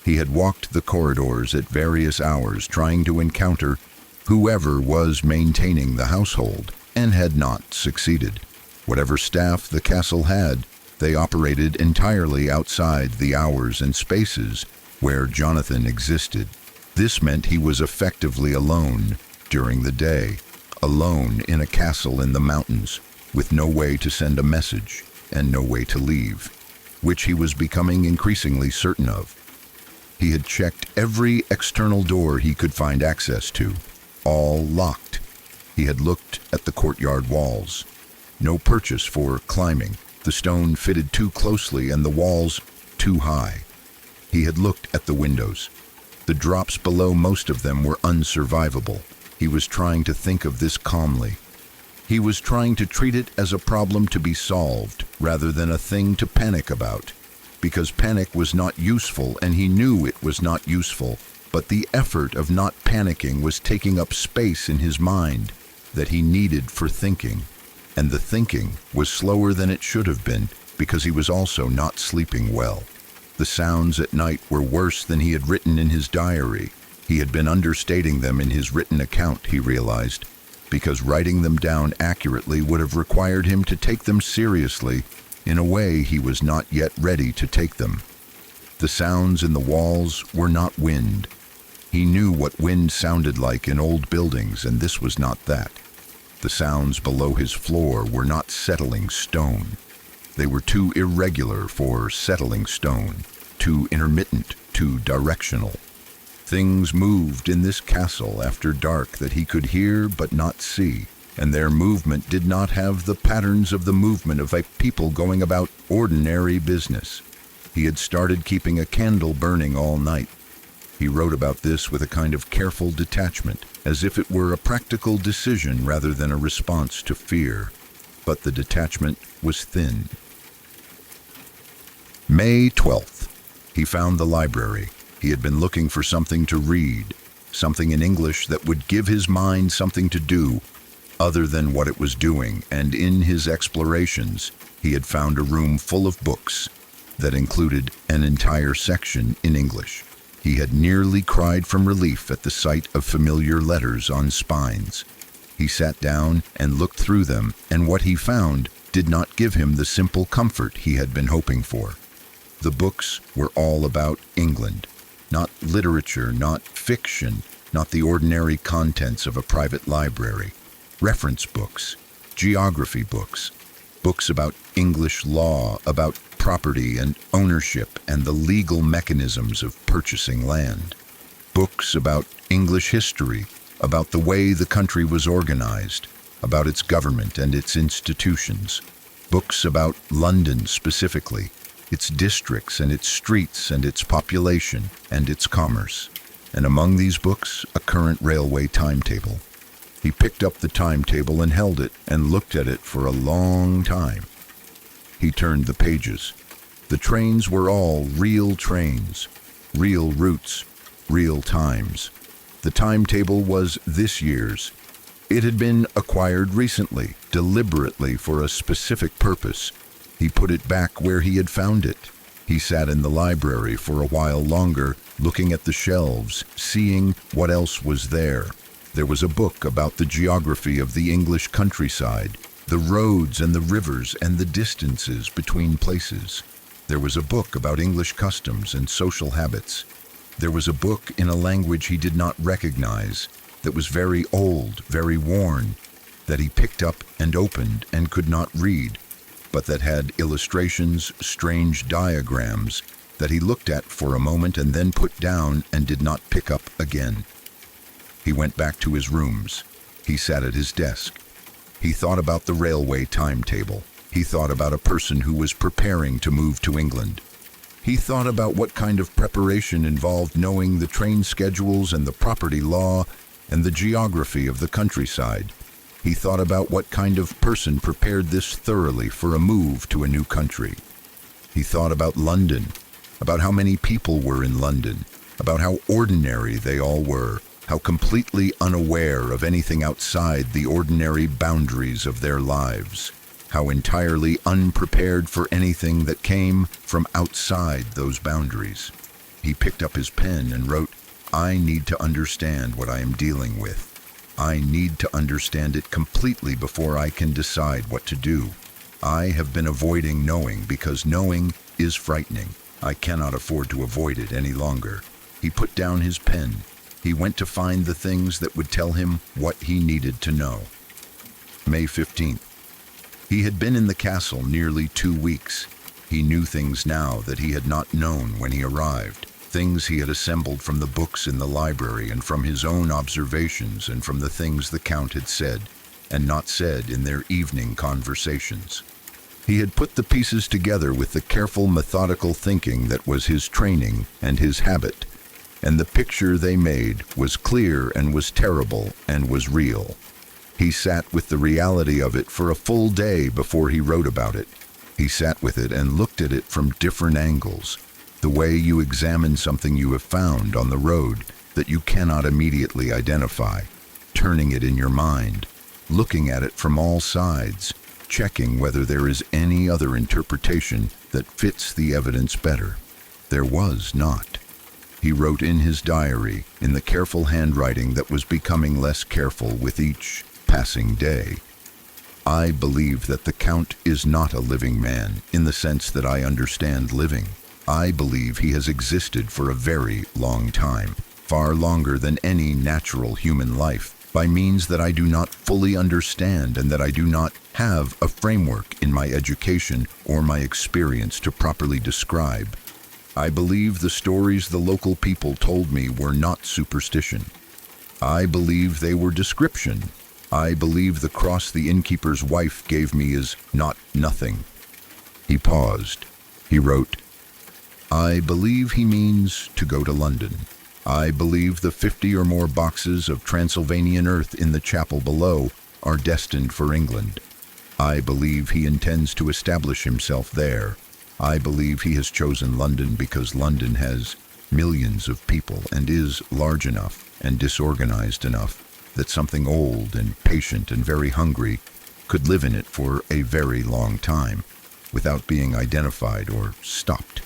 Speaker 1: He had walked the corridors at various hours trying to encounter whoever was maintaining the household, and had not succeeded. Whatever staff the castle had, they operated entirely outside the hours and spaces where Jonathan existed. This meant he was effectively alone during the day, alone in a castle in the mountains, with no way to send a message and no way to leave, which he was becoming increasingly certain of. He had checked every external door he could find access to, all locked. He had looked at the courtyard walls. No purchase for climbing. The stone fitted too closely and the walls too high. He had looked at the windows. The drops below, most of them were unsurvivable. He was trying to think of this calmly. He was trying to treat it as a problem to be solved rather than a thing to panic about, because panic was not useful and he knew it was not useful, but the effort of not panicking was taking up space in his mind that he needed for thinking, and the thinking was slower than it should have been because he was also not sleeping well. The sounds at night were worse than he had written in his diary. He had been understating them in his written account, he realized, because writing them down accurately would have required him to take them seriously in a way he was not yet ready to take them. The sounds in the walls were not wind. He knew what wind sounded like in old buildings, and this was not that. The sounds below his floor were not settling stone. They were too irregular for settling stone, too intermittent, too directional. Things moved in this castle after dark that he could hear but not see, and their movement did not have the patterns of the movement of a people going about ordinary business. He had started keeping a candle burning all night. He wrote about this with a kind of careful detachment, as if it were a practical decision rather than a response to fear. But the detachment was thin. May 12th. He found the library. He had been looking for something to read, something in English that would give his mind something to do other than what it was doing, and in his explorations, he had found a room full of books that included an entire section in English. He had nearly cried from relief at the sight of familiar letters on spines. He sat down and looked through them, and what he found did not give him the simple comfort he had been hoping for. The books were all about England. Not literature, not fiction, not the ordinary contents of a private library. Reference books, geography books, books about English law, about property and ownership and the legal mechanisms of purchasing land. Books about English history, about the way the country was organized, about its government and its institutions. Books about London specifically, its districts and its streets and its population and its commerce. And among these books, a current railway timetable. He picked up the timetable and held it and looked at it for a long time. He turned the pages. The trains were all real trains, real routes, real times. The timetable was this year's. It had been acquired recently, deliberately for a specific purpose. He put it back where he had found it. He sat in the library for a while longer, looking at the shelves, seeing what else was there. There was a book about the geography of the English countryside, the roads and the rivers and the distances between places. There was a book about English customs and social habits. There was a book in a language he did not recognize, that was very old, very worn, that he picked up and opened and could not read, but that had illustrations, strange diagrams, that he looked at for a moment and then put down and did not pick up again. He went back to his rooms. He sat at his desk. He thought about the railway timetable. He thought about a person who was preparing to move to England. He thought about what kind of preparation involved knowing the train schedules and the property law and the geography of the countryside. He thought about what kind of person prepared this thoroughly for a move to a new country. He thought about London, about how many people were in London, about how ordinary they all were, how completely unaware of anything outside the ordinary boundaries of their lives, how entirely unprepared for anything that came from outside those boundaries. He picked up his pen and wrote, "I need to understand what I am dealing with. I need to understand it completely before I can decide what to do. I have been avoiding knowing because knowing is frightening. I cannot afford to avoid it any longer." He put down his pen. He went to find the things that would tell him what he needed to know. May 15th. He had been in the castle nearly 2 weeks. He knew things now that he had not known when he arrived. Things he had assembled from the books in the library and from his own observations and from the things the Count had said and not said in their evening conversations. He had put the pieces together with the careful, methodical thinking that was his training and his habit, and the picture they made was clear and was terrible and was real. He sat with the reality of it for a full day before he wrote about it. He sat with it and looked at it from different angles, the way you examine something you have found on the road that you cannot immediately identify, turning it in your mind, looking at it from all sides, checking whether there is any other interpretation that fits the evidence better. There was not. He wrote in his diary, in the careful handwriting that was becoming less careful with each passing day, "I believe that the Count is not a living man in the sense that I understand living. I believe he has existed for a very long time, far longer than any natural human life, by means that I do not fully understand and that I do not have a framework in my education or my experience to properly describe. I believe the stories the local people told me were not superstition. I believe they were description. I believe the cross the innkeeper's wife gave me is not nothing." He paused. He wrote, "I believe he means to go to London. I believe the 50 or more boxes of Transylvanian earth in the chapel below are destined for England. I believe he intends to establish himself there. I believe he has chosen London because London has millions of people and is large enough and disorganized enough that something old and patient and very hungry could live in it for a very long time without being identified or stopped."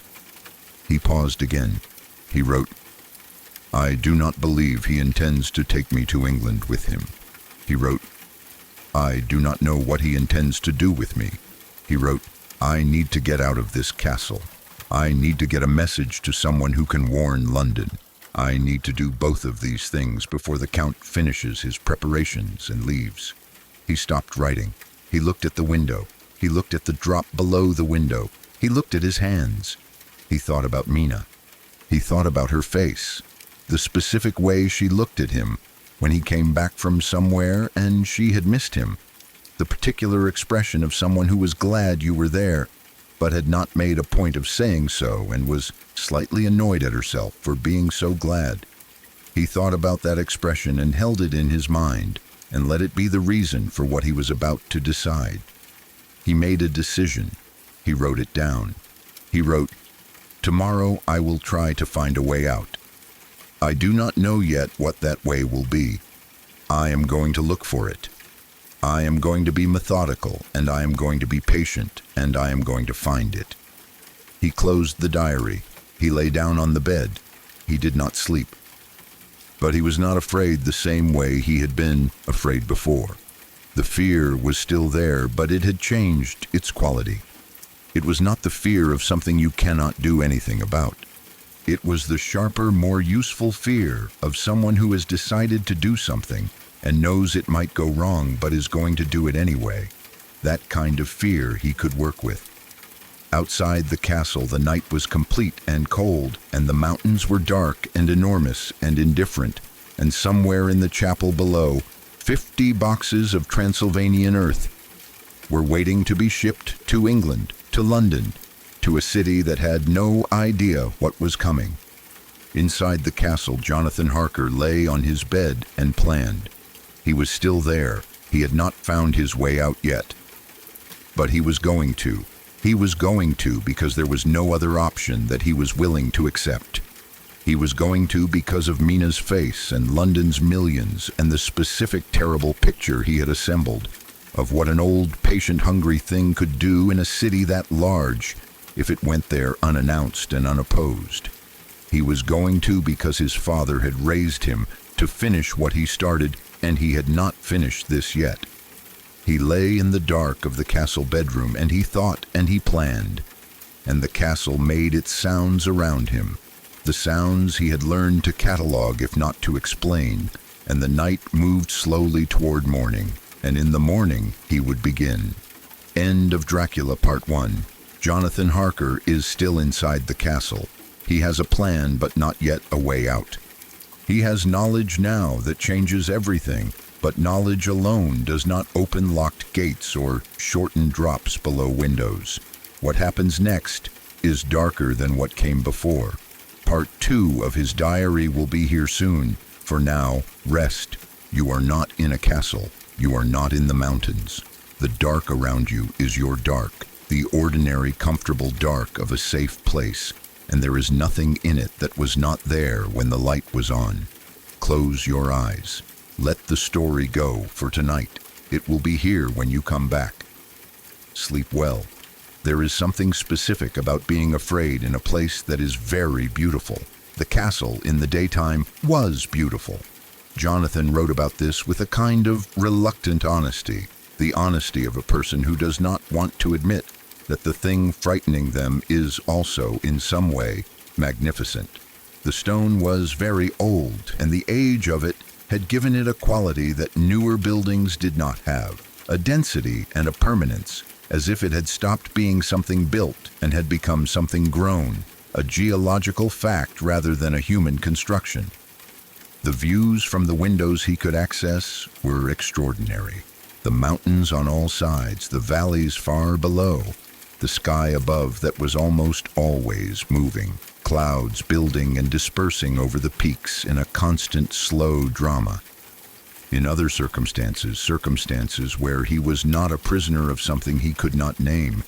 Speaker 1: He paused again. He wrote, "I do not believe he intends to take me to England with him." He wrote, "I do not know what he intends to do with me." He wrote, "I need to get out of this castle. I need to get a message to someone who can warn London. I need to do both of these things before the Count finishes his preparations and leaves." He stopped writing. He looked at the window. He looked at the drop below the window. He looked at his hands. He thought about Mina. He thought about her face, the specific way she looked at him when he came back from somewhere and she had missed him, the particular expression of someone who was glad you were there, but had not made a point of saying so and was slightly annoyed at herself for being so glad. He thought about that expression and held it in his mind and let it be the reason for what he was about to decide. He made a decision. He wrote it down. He wrote, "Tomorrow I will try to find a way out. I do not know yet what that way will be. I am going to look for it. I am going to be methodical, and I am going to be patient, and I am going to find it." He closed the diary. He lay down on the bed. He did not sleep. But he was not afraid the same way he had been afraid before. The fear was still there, but it had changed its quality. It was not the fear of something you cannot do anything about. It was the sharper, more useful fear of someone who has decided to do something and knows it might go wrong but is going to do it anyway. That kind of fear he could work with. Outside the castle, the night was complete and cold, and the mountains were dark and enormous and indifferent, and somewhere in the chapel below, 50 boxes of Transylvanian earth were waiting to be shipped to England, to London, to a city that had no idea what was coming. Inside the castle, Jonathan Harker lay on his bed and planned. He was still there. He had not found his way out yet. But he was going to. He was going to because there was no other option that he was willing to accept. He was going to because of Mina's face and London's millions and the specific terrible picture he had assembled of what an old, patient, hungry thing could do in a city that large if it went there unannounced and unopposed. He was going to because his father had raised him to finish what he started, and he had not finished this yet. He lay in the dark of the castle bedroom, and he thought and he planned, and the castle made its sounds around him, the sounds he had learned to catalog if not to explain, and the night moved slowly toward morning, and in the morning he would begin. End of Dracula Part 1. Jonathan Harker is still inside the castle. He has a plan, but not yet a way out. He has knowledge now that changes everything, but knowledge alone does not open locked gates or shorten drops below windows. What happens next is darker than what came before. Part 2 of his diary will be here soon. For now, rest. You are not in a castle. You are not in the mountains. The dark around you is your dark, the ordinary, comfortable dark of a safe place, and there is nothing in it that was not there when the light was on. Close your eyes. Let the story go for tonight. It will be here when you come back. Sleep well. There is something specific about being afraid in a place that is very beautiful. The castle in the daytime was beautiful. Jonathan wrote about this with a kind of reluctant honesty, the honesty of a person who does not want to admit that the thing frightening them is also, in some way, magnificent. The stone was very old, and the age of it had given it a quality that newer buildings did not have, a density and a permanence, as if it had stopped being something built and had become something grown, a geological fact rather than a human construction. The views from the windows he could access were extraordinary. The mountains on all sides, the valleys far below, the sky above that was almost always moving, clouds building and dispersing over the peaks in a constant slow drama. In other circumstances where he was not a prisoner of something he could not name,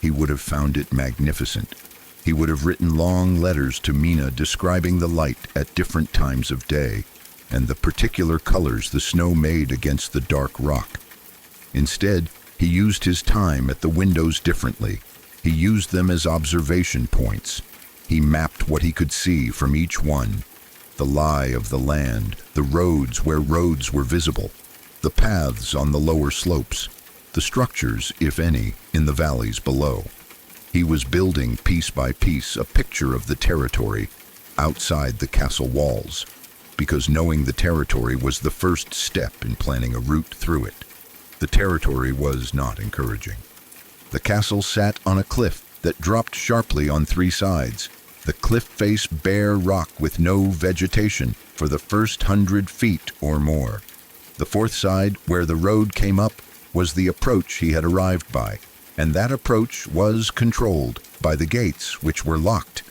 Speaker 1: he would have found it magnificent. He would have written long letters to Mina describing the light at different times of day and the particular colors the snow made against the dark rock. Instead, he used his time at the windows differently. He used them as observation points. He mapped what he could see from each one. The lie of the land, the roads where roads were visible, the paths on the lower slopes, the structures, if any, in the valleys below. He was building piece by piece a picture of the territory outside the castle walls, because knowing the territory was the first step in planning a route through it. The territory was not encouraging. The castle sat on a cliff, that dropped sharply on three sides. The cliff face bare rock with no vegetation for the first 100 feet or more. The fourth side, where the road came up, was the approach he had arrived by, and that approach was controlled by the gates, which were locked.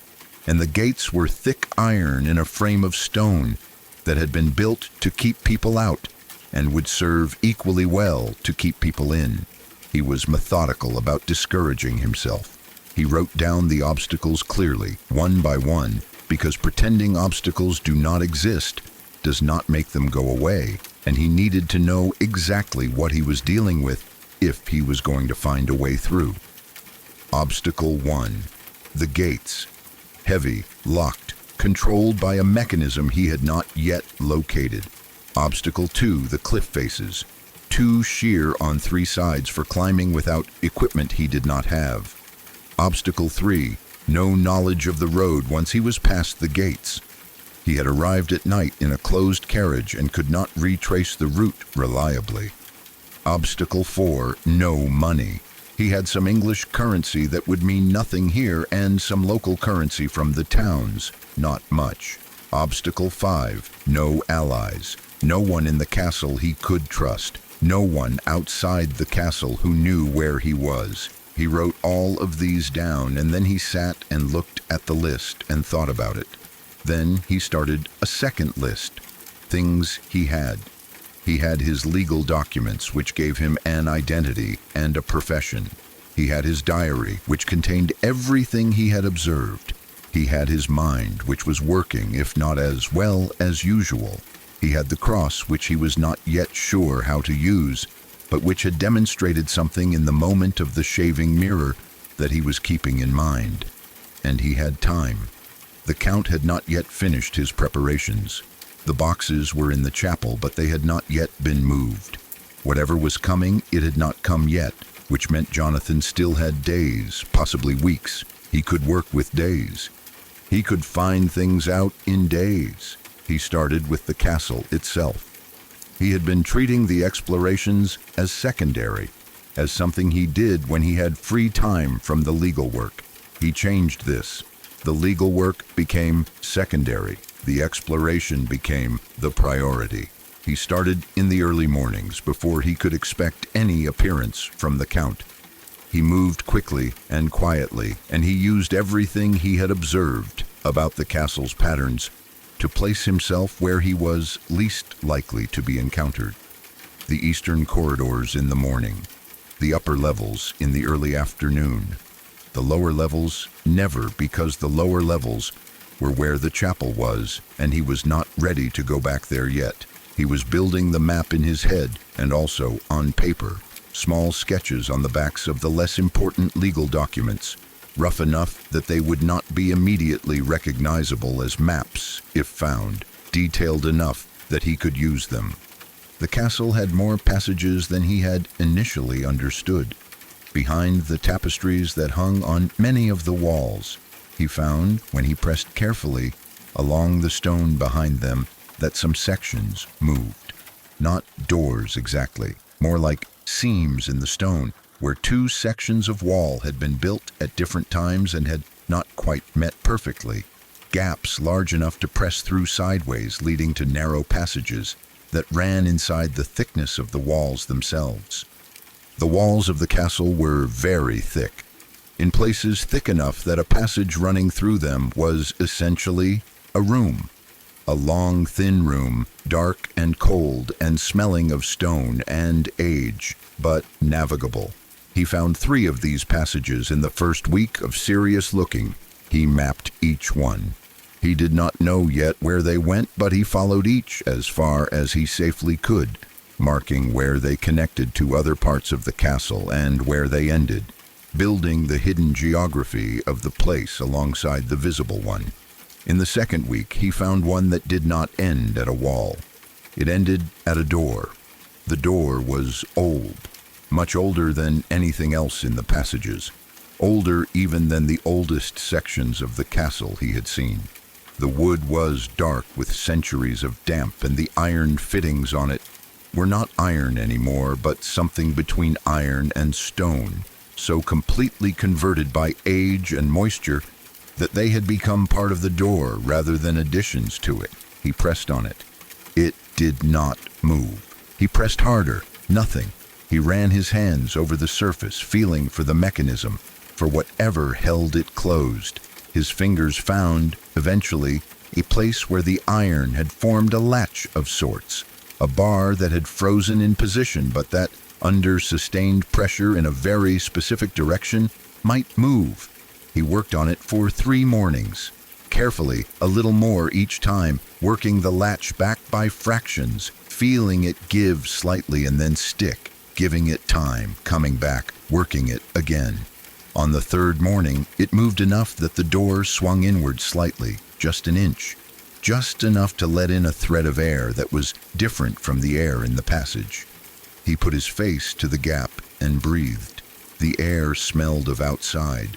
Speaker 1: And the gates were thick iron in a frame of stone that had been built to keep people out and would serve equally well to keep people in. He was methodical about discouraging himself. He wrote down the obstacles clearly, one by one, because pretending obstacles do not exist does not make them go away, and he needed to know exactly what he was dealing with if he was going to find a way through. Obstacle 1. The gates. Heavy, locked, controlled by a mechanism he had not yet located. Obstacle 2. The cliff faces. Too sheer on three sides for climbing without equipment he did not have. Obstacle 3. No knowledge of the road once he was past the gates. He had arrived at night in a closed carriage and could not retrace the route reliably. Obstacle 4. No money. He had some English currency that would mean nothing here and some local currency from the towns, not much. Obstacle 5. No allies. No one in the castle he could trust. No one outside the castle who knew where he was. He wrote all of these down, and then he sat and looked at the list and thought about it. Then he started a second list. Things he had. He had his legal documents, which gave him an identity and a profession. He had his diary, which contained everything he had observed. He had his mind, which was working, if not as well as usual. He had the cross, which he was not yet sure how to use, but which had demonstrated something in the moment of the shaving mirror that he was keeping in mind. And he had time. The Count had not yet finished his preparations. The boxes were in the chapel, but they had not yet been moved. Whatever was coming, it had not come yet, which meant Jonathan still had days, possibly weeks. He could work with days. He could find things out in days. He started with the castle itself. He had been treating the explorations as secondary, as something he did when he had free time from the legal work. He changed this. The legal work became secondary. The exploration became the priority. He started in the early mornings before he could expect any appearance from the Count. He moved quickly and quietly, and he used everything he had observed about the castle's patterns to place himself where he was least likely to be encountered. The eastern corridors in the morning, the upper levels in the early afternoon, the lower levels never, because the lower levels were where the chapel was, and he was not ready to go back there yet. He was building the map in his head and also on paper, small sketches on the backs of the less important legal documents, rough enough that they would not be immediately recognizable as maps if found, detailed enough that he could use them. The castle had more passages than he had initially understood. Behind the tapestries that hung on many of the walls, he found, when he pressed carefully along the stone behind them, that some sections moved. Not doors exactly, more like seams in the stone, where two sections of wall had been built at different times and had not quite met perfectly. Gaps large enough to press through sideways, leading to narrow passages that ran inside the thickness of the walls themselves. The walls of the castle were very thick, in places thick enough that a passage running through them was essentially a room. A long, thin room, dark and cold and smelling of stone and age, but navigable. He found 3 of these passages in the first week of serious looking. He mapped each one. He did not know yet where they went, but he followed each as far as he safely could, marking where they connected to other parts of the castle and where they ended, building the hidden geography of the place alongside the visible one. In the second week, he found one that did not end at a wall. It ended at a door. The door was old, much older than anything else in the passages, older even than the oldest sections of the castle he had seen. The wood was dark with centuries of damp, and the iron fittings on it were not iron anymore, but something between iron and stone, so completely converted by age and moisture that they had become part of the door rather than additions to it. He pressed on it. It did not move. He pressed harder. Nothing. He ran his hands over the surface, feeling for the mechanism, for whatever held it closed. His fingers found, eventually, a place where the iron had formed a latch of sorts, a bar that had frozen in position but that, under sustained pressure in a very specific direction, might move. He worked on it for 3 mornings, carefully, a little more each time, working the latch back by fractions, feeling it give slightly and then stick, giving it time, coming back, working it again. On the 3rd morning, it moved enough that the door swung inward slightly, just an inch, just enough to let in a thread of air that was different from the air in the passage. He put his face to the gap and breathed. The air smelled of outside,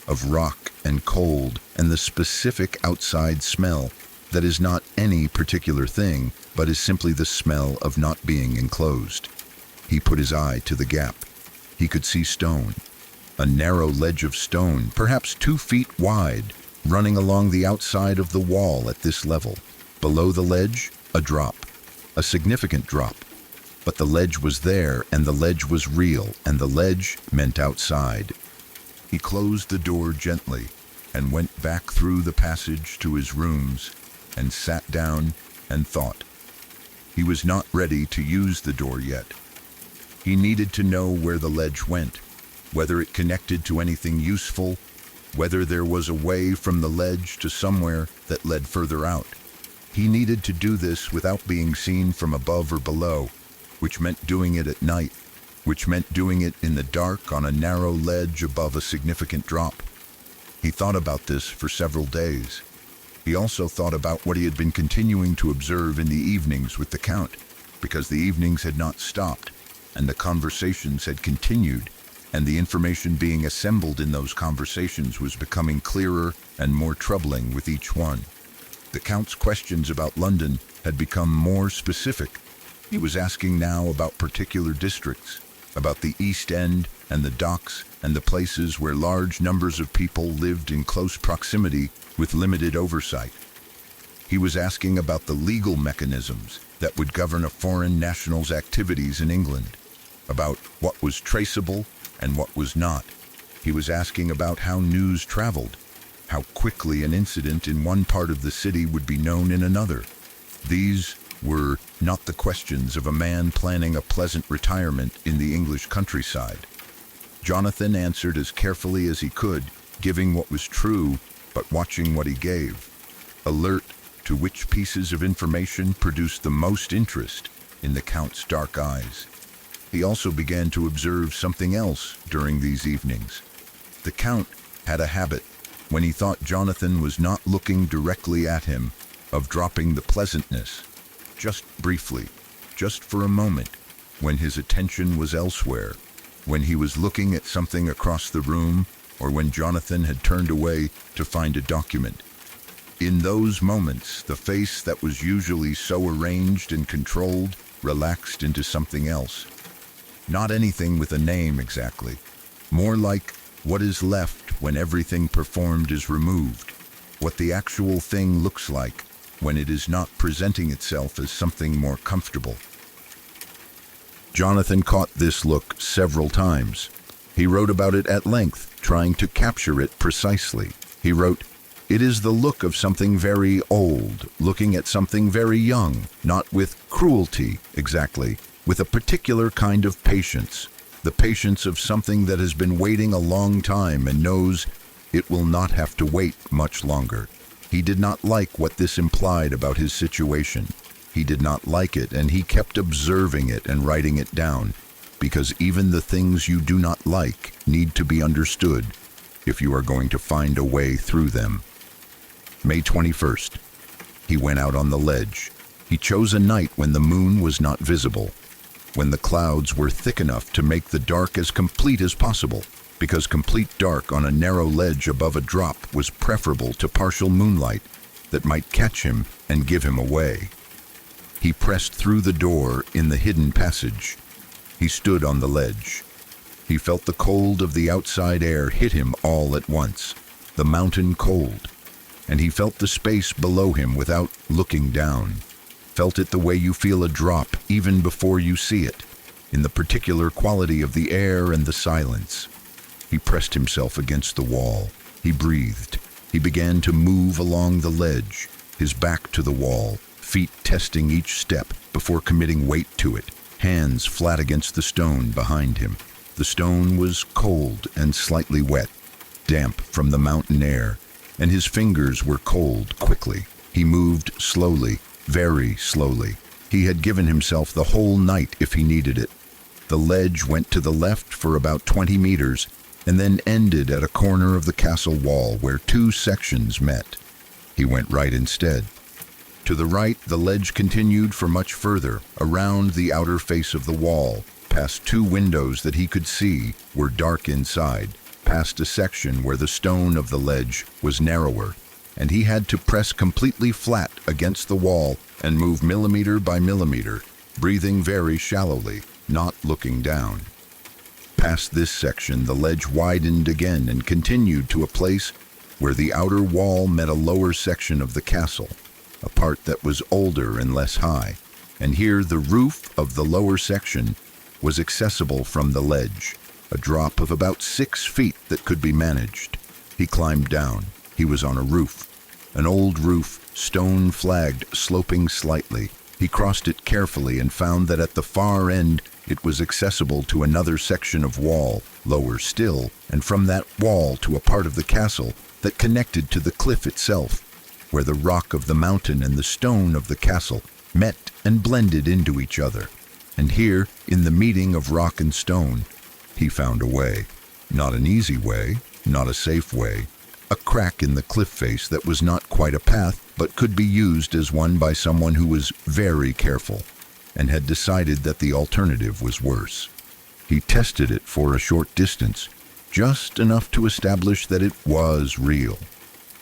Speaker 1: of rock and cold, and the specific outside smell that is not any particular thing, but is simply the smell of not being enclosed. He put his eye to the gap. He could see stone, a narrow ledge of stone, perhaps 2 feet wide, running along the outside of the wall at this level. Below the ledge, a drop, a significant drop. But the ledge was there, and the ledge was real, and the ledge meant outside. He closed the door gently and went back through the passage to his rooms and sat down and thought. He was not ready to use the door yet. He needed to know where the ledge went, whether it connected to anything useful, whether there was a way from the ledge to somewhere that led further out. He needed to do this without being seen from above or below, which meant doing it at night, which meant doing it in the dark on a narrow ledge above a significant drop. He thought about this for several days. He also thought about what he had been continuing to observe in the evenings with the Count, because the evenings had not stopped, and the conversations had continued, and the information being assembled in those conversations was becoming clearer and more troubling with each one. The Count's questions about London had become more specific. He was asking now about particular districts, about the East End and the docks and the places where large numbers of people lived in close proximity with limited oversight. He was asking about the legal mechanisms that would govern a foreign national's activities in England, about what was traceable and what was not. He was asking about how news traveled, how quickly an incident in one part of the city would be known in another. These were not the questions of a man planning a pleasant retirement in the English countryside. Jonathan answered as carefully as he could, giving what was true, but watching what he gave, alert to which pieces of information produced the most interest in the Count's dark eyes. He also began to observe something else during these evenings. The Count had a habit, when he thought Jonathan was not looking directly at him, of dropping the pleasantness, just briefly, just for a moment, when his attention was elsewhere, when he was looking at something across the room, or when Jonathan had turned away to find a document. In those moments, the face that was usually so arranged and controlled relaxed into something else. Not anything with a name exactly, more like what is left when everything performed is removed, what the actual thing looks like when it is not presenting itself as something more comfortable. Jonathan caught this look several times. He wrote about it at length, trying to capture it precisely. He wrote, "It is the look of something very old, looking at something very young, not with cruelty exactly, with a particular kind of patience, the patience of something that has been waiting a long time and knows it will not have to wait much longer." He did not like what this implied about his situation. He did not like it, and he kept observing it and writing it down, because even the things you do not like need to be understood if you are going to find a way through them. May 21st. He went out on the ledge. He chose a night when the moon was not visible, when the clouds were thick enough to make the dark as complete as possible, because complete dark on a narrow ledge above a drop was preferable to partial moonlight that might catch him and give him away. He pressed through the door in the hidden passage. He stood on the ledge. He felt the cold of the outside air hit him all at once, the mountain cold, and he felt the space below him without looking down. Felt it the way you feel a drop even before you see it, in the particular quality of the air and the silence. He pressed himself against the wall. He breathed. He began to move along the ledge, his back to the wall, feet testing each step before committing weight to it, hands flat against the stone behind him. The stone was cold and slightly wet, damp from the mountain air, and his fingers were cold quickly. He moved slowly, very slowly. He had given himself the whole night if he needed it. The ledge went to the left for about 20 meters, and then ended at a corner of the castle wall where two sections met. He went right instead. To the right, the ledge continued for much further, around the outer face of the wall, past two windows that he could see were dark inside, past a section where the stone of the ledge was narrower, and he had to press completely flat against the wall and move millimeter by millimeter, breathing very shallowly, not looking down. Past this section, the ledge widened again and continued to a place where the outer wall met a lower section of the castle, a part that was older and less high, and here the roof of the lower section was accessible from the ledge, a drop of about 6 feet that could be managed. He climbed down. He was on a roof, an old roof, stone-flagged, sloping slightly. He crossed it carefully and found that at the far end it was accessible to another section of wall, lower still, and from that wall to a part of the castle that connected to the cliff itself, where the rock of the mountain and the stone of the castle met and blended into each other. And here, in the meeting of rock and stone, he found a way. Not an easy way, not a safe way, a crack in the cliff face that was not quite a path, but could be used as one by someone who was very careful and had decided that the alternative was worse. He tested it for a short distance, just enough to establish that it was real,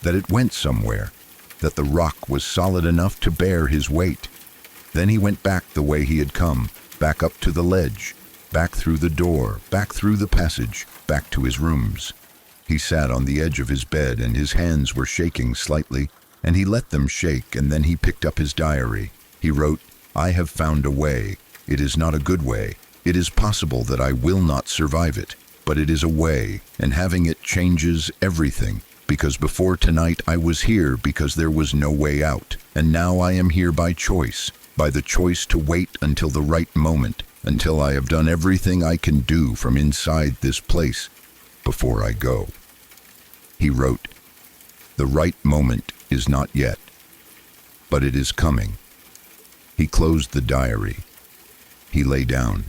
Speaker 1: that it went somewhere, that the rock was solid enough to bear his weight. Then he went back the way he had come, back up to the ledge, back through the door, back through the passage, back to his rooms. He sat on the edge of his bed and his hands were shaking slightly, and he let them shake, and then he picked up his diary. He wrote, "I have found a way. It is not a good way. It is possible that I will not survive it, but it is a way, and having it changes everything, because before tonight I was here because there was no way out, and now I am here by choice, by the choice to wait until the right moment, until I have done everything I can do from inside this place before I go." He wrote, "The right moment is not yet, but it is coming." He closed the diary. He lay down.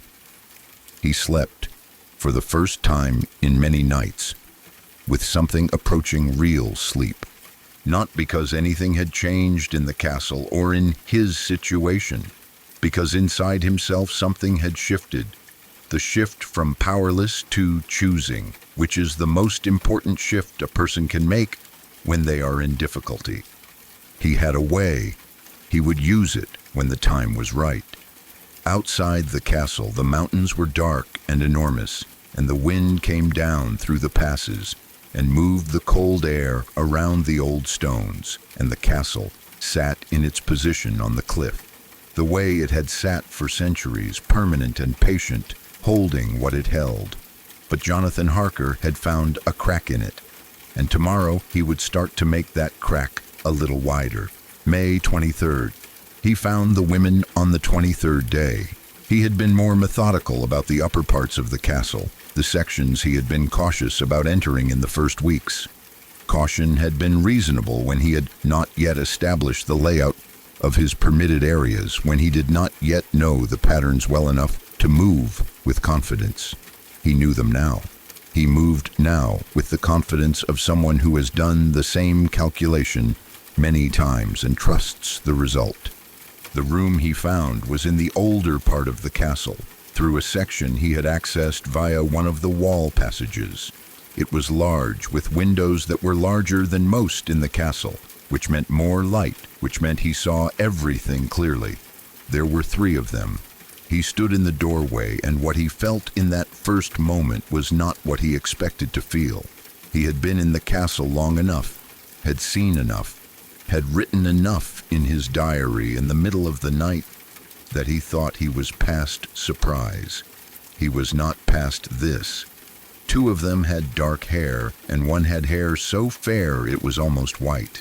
Speaker 1: He slept, for the first time in many nights, with something approaching real sleep. Not because anything had changed in the castle or in his situation, because inside himself something had shifted. The shift from powerless to choosing, which is the most important shift a person can make when they are in difficulty. He had a way. He would use it when the time was right. Outside the castle, the mountains were dark and enormous, and the wind came down through the passes and moved the cold air around the old stones, and the castle sat in its position on the cliff, the way it had sat for centuries, permanent and patient, holding what it held. But Jonathan Harker had found a crack in it, and tomorrow he would start to make that crack a little wider. May 23rd. He found the women on the 23rd day. He had been more methodical about the upper parts of the castle, the sections he had been cautious about entering in the first weeks. Caution had been reasonable when he had not yet established the layout of his permitted areas, when he did not yet know the patterns well enough to move with confidence. He knew them now. He moved now with the confidence of someone who has done the same calculation many times and trusts the result. The room he found was in the older part of the castle, through a section he had accessed via one of the wall passages. It was large, with windows that were larger than most in the castle, which meant more light, which meant he saw everything clearly. There were 3 of them. He stood in the doorway, and what he felt in that first moment was not what he expected to feel. He had been in the castle long enough, had seen enough, had written enough in his diary in the middle of the night that he thought he was past surprise. He was not past this. Two of them had dark hair, and one had hair so fair it was almost white.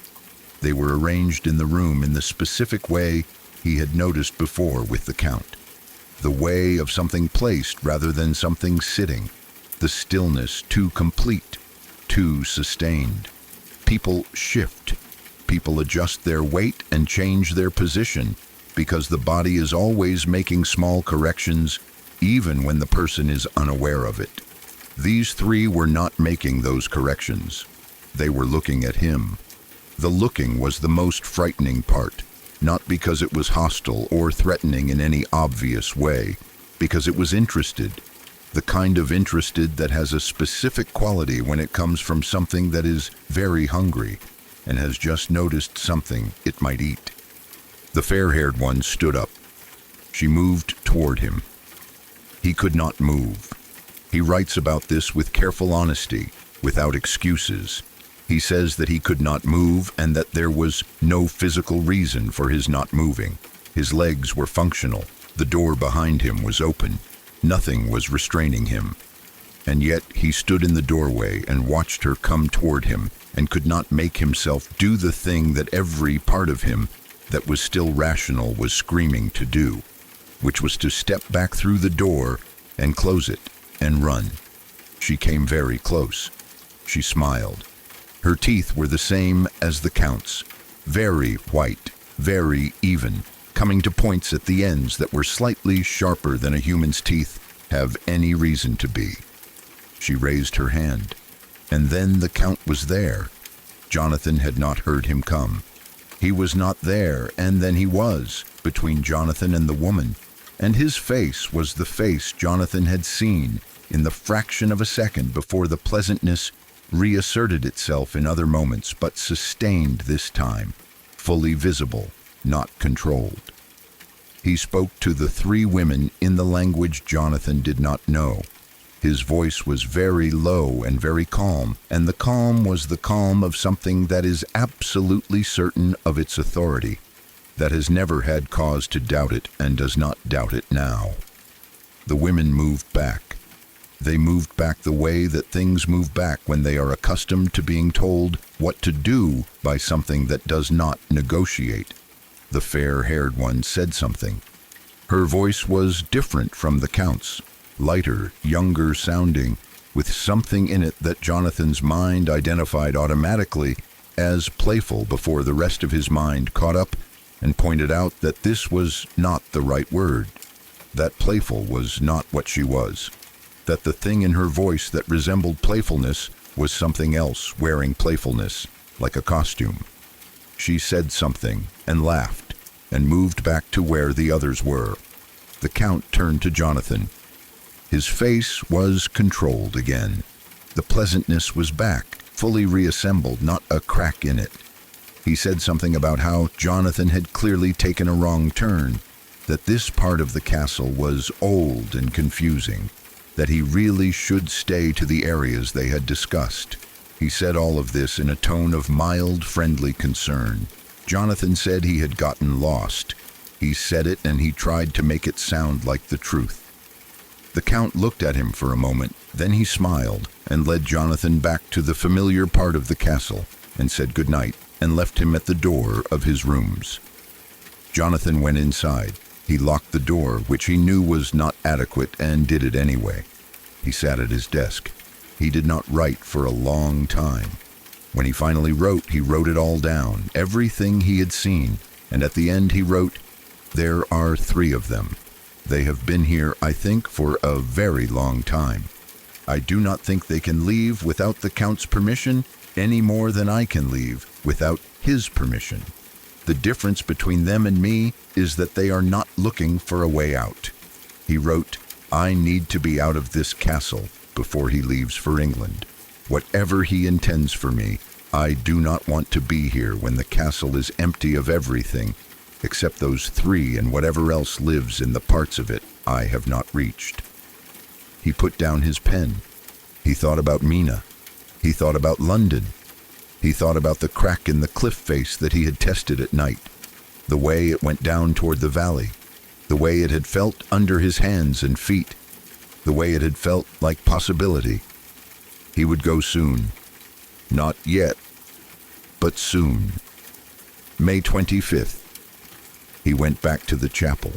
Speaker 1: They were arranged in the room in the specific way he had noticed before with the Count. The way of something placed rather than something sitting. The stillness too complete, too sustained. People shift. People adjust their weight and change their position because the body is always making small corrections even when the person is unaware of it. These three were not making those corrections. They were looking at him. The looking was the most frightening part. Not because it was hostile or threatening in any obvious way, because it was interested, the kind of interested that has a specific quality when it comes from something that is very hungry and has just noticed something it might eat. The fair-haired one stood up. She moved toward him. He could not move. He writes about this with careful honesty, without excuses. He says that he could not move and that there was no physical reason for his not moving. His legs were functional. The door behind him was open. Nothing was restraining him. And yet he stood in the doorway and watched her come toward him and could not make himself do the thing that every part of him that was still rational was screaming to do, which was to step back through the door and close it and run. She came very close. She smiled. Her teeth were the same as the Count's, very white, very even, coming to points at the ends that were slightly sharper than a human's teeth have any reason to be. She raised her hand, and then the Count was there. Jonathan had not heard him come. He was not there, and then he was, between Jonathan and the woman, and his face was the face Jonathan had seen in the fraction of a second before the pleasantness reasserted itself in other moments, but sustained this time, fully visible, not controlled. He spoke to the three women in the language Jonathan did not know. His voice was very low and very calm, and the calm was the calm of something that is absolutely certain of its authority, that has never had cause to doubt it and does not doubt it now. The women moved back. They moved back the way that things move back when they are accustomed to being told what to do by something that does not negotiate. The fair-haired one said something. Her voice was different from the Count's, lighter, younger sounding, with something in it that Jonathan's mind identified automatically as playful before the rest of his mind caught up and pointed out that this was not the right word, that playful was not what she was, that the thing in her voice that resembled playfulness was something else wearing playfulness, like a costume. She said something and laughed and moved back to where the others were. The Count turned to Jonathan. His face was controlled again. The pleasantness was back, fully reassembled, not a crack in it. He said something about how Jonathan had clearly taken a wrong turn, that this part of the castle was old and confusing, that he really should stay to the areas they had discussed. He said all of this in a tone of mild, friendly concern. Jonathan said he had gotten lost. He said it and he tried to make it sound like the truth. The Count looked at him for a moment, then he smiled and led Jonathan back to the familiar part of the castle and said goodnight and left him at the door of his rooms. Jonathan went inside. He locked the door, which he knew was not adequate, and did it anyway. He sat at his desk. He did not write for a long time. When he finally wrote, he wrote it all down, everything he had seen, and at the end he wrote, "There are 3 of them. They have been here, I think, for a very long time. I do not think they can leave without the Count's permission, any more than I can leave without his permission. The difference between them and me is that they are not looking for a way out." He wrote, "I need to be out of this castle before he leaves for England. Whatever he intends for me, I do not want to be here when the castle is empty of everything, except those 3 and whatever else lives in the parts of it I have not reached. He put down his pen. He thought about Mina. He thought about London. He thought about the crack in the cliff face that he had tested at night, the way it went down toward the valley, the way it had felt under his hands and feet, the way it had felt like possibility. He would go soon. Not yet, but soon. May 25th. He went back to the chapel.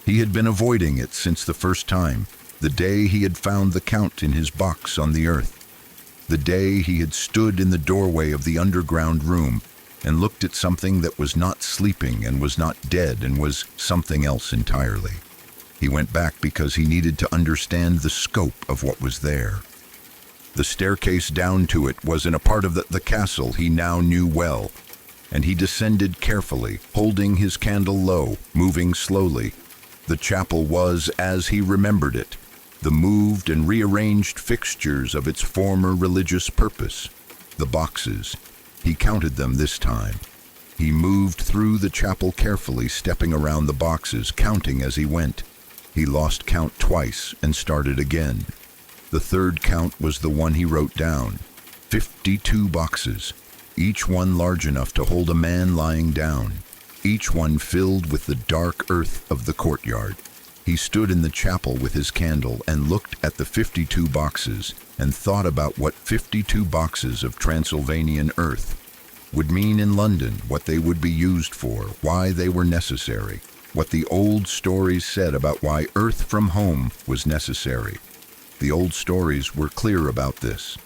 Speaker 1: He had been avoiding it since the first time, the day he had found the Count in his box on the earth, the day he had stood in the doorway of the underground room and looked at something that was not sleeping and was not dead and was something else entirely. He went back because he needed to understand the scope of what was there. The staircase down to it was in a part of the castle he now knew well, and he descended carefully, holding his candle low, moving slowly. The chapel was as he remembered it, the moved and rearranged fixtures of its former religious purpose. The boxes. He counted them this time. He moved through the chapel carefully, stepping around the boxes, counting as he went. He lost count twice and started again. The third count was the one he wrote down. 52 boxes, each one large enough to hold a man lying down, each one filled with the dark earth of the courtyard. He stood in the chapel with his candle and looked at the 52 boxes and thought about what 52 boxes of Transylvanian earth would mean in London, what they would be used for, why they were necessary, what the old stories said about why earth from home was necessary. The old stories were clear about this.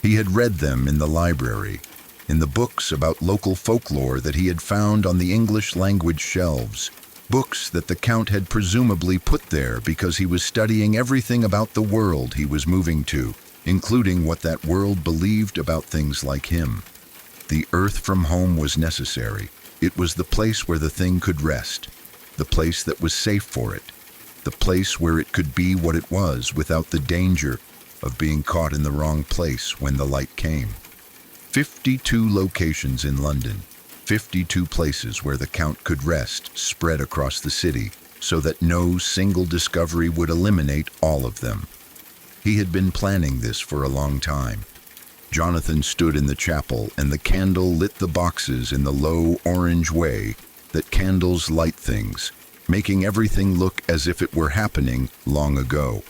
Speaker 1: He had read them in the library, in the books about local folklore that he had found on the English language shelves, books that the Count had presumably put there because he was studying everything about the world he was moving to, including what that world believed about things like him. The earth from home was necessary. It was the place where the thing could rest, the place that was safe for it, the place where it could be what it was without the danger of being caught in the wrong place when the light came. 52 locations in London, 52 places where the Count could rest, spread across the city, so that no single discovery would eliminate all of them. He had been planning this for a long time. Jonathan stood in the chapel, and the candle lit the boxes in the low orange way that candles light things, making everything look as if it were happening long ago.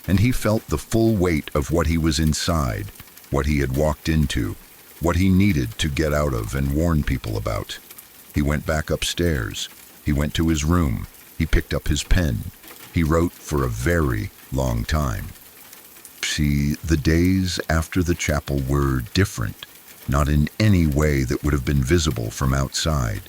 Speaker 1: And he felt the full weight of what he was inside, what he had walked into, what he needed to get out of and warn people about. He went back upstairs. He went to his room. He picked up his pen. He wrote for a very long time. See, the days after the chapel were different, not in any way that would have been visible from outside.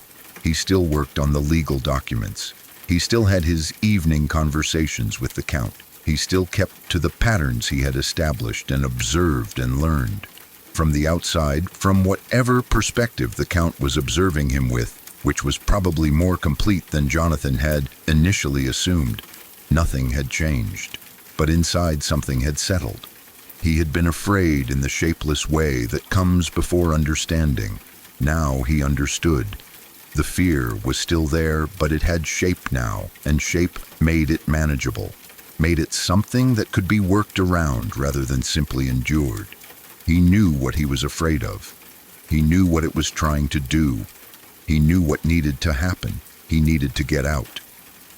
Speaker 1: He still worked on the legal documents. He still had his evening conversations with the Count. He still kept to the patterns he had established and observed and learned. From the outside, from whatever perspective the Count was observing him with, which was probably more complete than Jonathan had initially assumed, nothing had changed. But inside something had settled. He had been afraid in the shapeless way that comes before understanding. Now he understood. The fear was still there, but it had shape now, and shape made it manageable, made it something that could be worked around rather than simply endured. He knew what he was afraid of. He knew what it was trying to do. He knew what needed to happen. He needed to get out.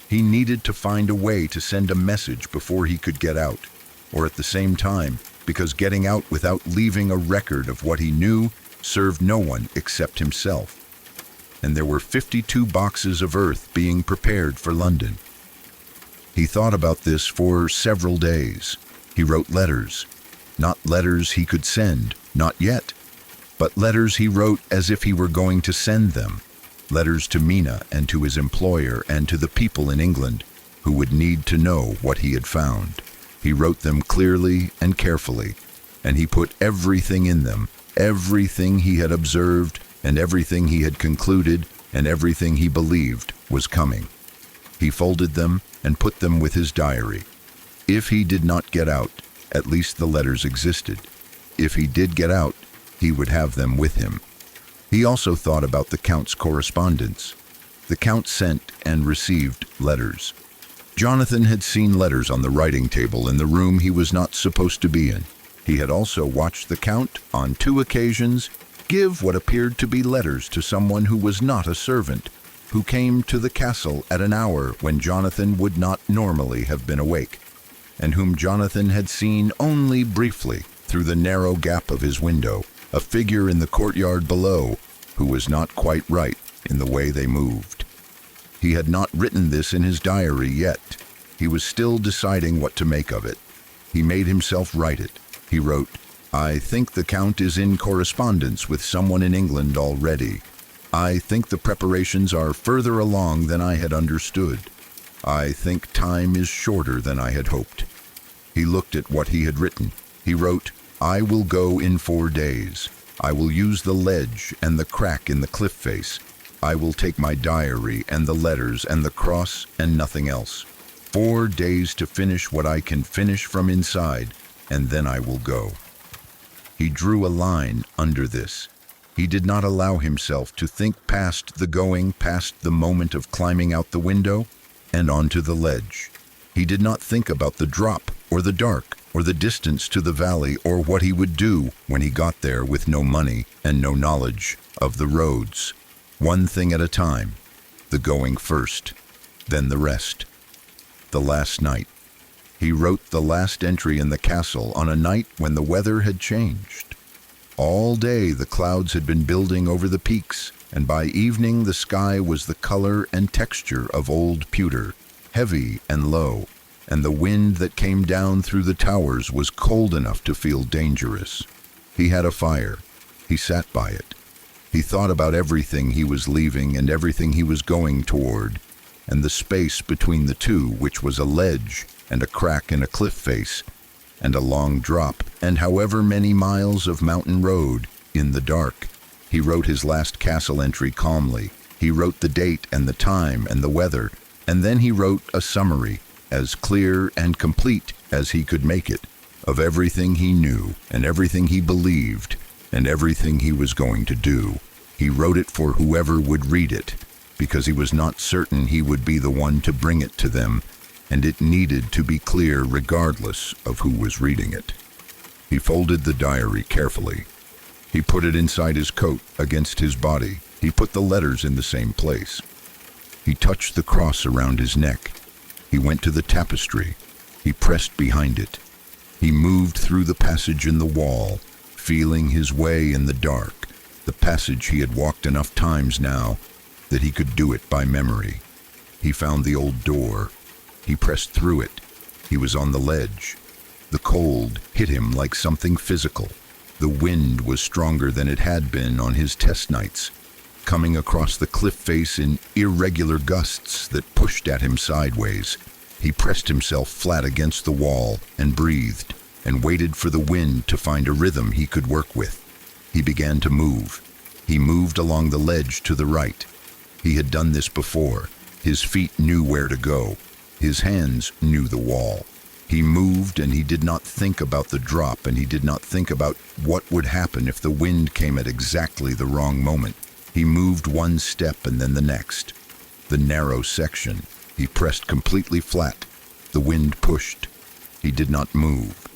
Speaker 1: He needed to find a way to send a message before he could get out, or at the same time, because getting out without leaving a record of what he knew served no one except himself. And there were 52 boxes of earth being prepared for London. He thought about this for several days. He wrote letters. Not letters he could send, not yet, but letters he wrote as if he were going to send them. Letters to Mina and to his employer and to the people in England who would need to know what he had found. He wrote them clearly and carefully, and he put everything in them, everything he had observed and everything he had concluded and everything he believed was coming. He folded them and put them with his diary. If he did not get out, at least the letters existed. If he did get out, he would have them with him. He also thought about the Count's correspondence. The Count sent and received letters. Jonathan had seen letters on the writing table in the room he was not supposed to be in. He had also watched the Count, on 2 occasions, give what appeared to be letters to someone who was not a servant, who came to the castle at an hour when Jonathan would not normally have been awake, and whom Jonathan had seen only briefly through the narrow gap of his window, a figure in the courtyard below who was not quite right in the way they moved. He had not written this in his diary yet. He was still deciding what to make of it. He made himself write it. He wrote, "I think the Count is in correspondence with someone in England already. I think the preparations are further along than I had understood. I think time is shorter than I had hoped." He looked at what he had written. He wrote, "I will go in 4 days. I will use the ledge and the crack in the cliff face. I will take my diary and the letters and the cross and nothing else. 4 days to finish what I can finish from inside, and then I will go." He drew a line under this. He did not allow himself to think past the going, past the moment of climbing out the window and onto the ledge. He did not think about the drop or the dark or the distance to the valley or what he would do when he got there with no money and no knowledge of the roads. One thing at a time, the going first, then the rest. The last night. He wrote the last entry in the castle on a night when the weather had changed. All day the clouds had been building over the peaks, and by evening the sky was the color and texture of old pewter, heavy and low, and the wind that came down through the towers was cold enough to feel dangerous. He had a fire. He sat by it. He thought about everything he was leaving and everything he was going toward, and the space between the two, which was a ledge and a crack in a cliff face, and a long drop, and however many miles of mountain road in the dark. He wrote his last castle entry calmly. He wrote the date and the time and the weather, and then he wrote a summary, as clear and complete as he could make it, of everything he knew and everything he believed and everything he was going to do. He wrote it for whoever would read it, because he was not certain he would be the one to bring it to them, and it needed to be clear regardless of who was reading it. He folded the diary carefully. He put it inside his coat, against his body. He put the letters in the same place. He touched the cross around his neck. He went to the tapestry. He pressed behind it. He moved through the passage in the wall, feeling his way in the dark, the passage he had walked enough times now that he could do it by memory. He found the old door. He pressed through it. He was on the ledge. The cold hit him like something physical. The wind was stronger than it had been on his test nights, coming across the cliff face in irregular gusts that pushed at him sideways. He pressed himself flat against the wall and breathed and waited for the wind to find a rhythm he could work with. He began to move. He moved along the ledge to the right. He had done this before. His feet knew where to go. His hands knew the wall. He moved, and he did not think about the drop, and he did not think about what would happen if the wind came at exactly the wrong moment. He moved one step and then the next. The narrow section. He pressed completely flat. The wind pushed. He did not move.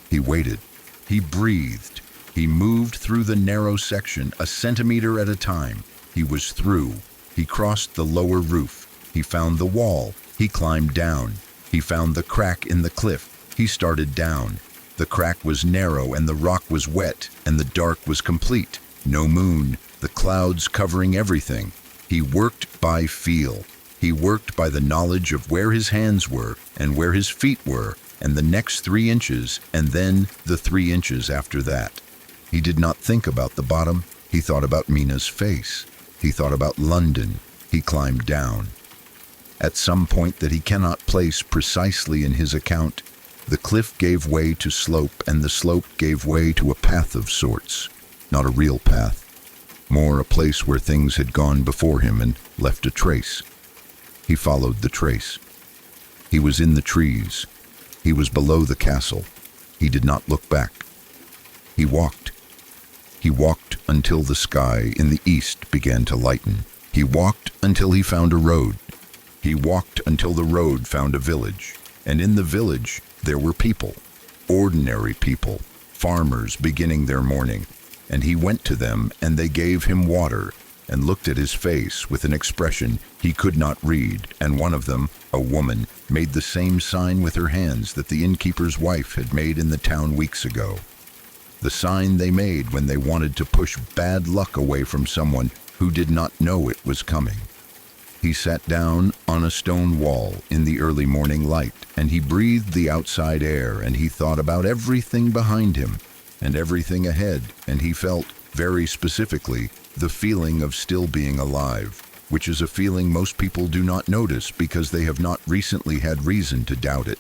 Speaker 1: He waited. He breathed. He moved through the narrow section, a centimeter at a time. He was through. He crossed the lower roof. He found the wall. He climbed down. He found the crack in the cliff. He started down. The crack was narrow and the rock was wet and the dark was complete. No moon, the clouds covering everything. He worked by feel. He worked by the knowledge of where his hands were and where his feet were, and the next 3 inches, and then the 3 inches after that. He did not think about the bottom. He thought about Mina's face. He thought about London. He climbed down. At some point that he cannot place precisely in his account, the cliff gave way to slope, and the slope gave way to a path of sorts. Not a real path. More a place where things had gone before him and left a trace. He followed the trace. He was in the trees. He was below the castle. He did not look back. He walked. He walked until the sky in the east began to lighten. He walked until he found a road. He walked until the road found a village, and in the village there were people, ordinary people, farmers beginning their morning, and he went to them and they gave him water and looked at his face with an expression he could not read, and one of them, a woman, made the same sign with her hands that the innkeeper's wife had made in the town weeks ago. The sign they made when they wanted to push bad luck away from someone who did not know it was coming. He sat down on a stone wall in the early morning light, and he breathed the outside air, and he thought about everything behind him and everything ahead, and he felt, very specifically, the feeling of still being alive, which is a feeling most people do not notice because they have not recently had reason to doubt it.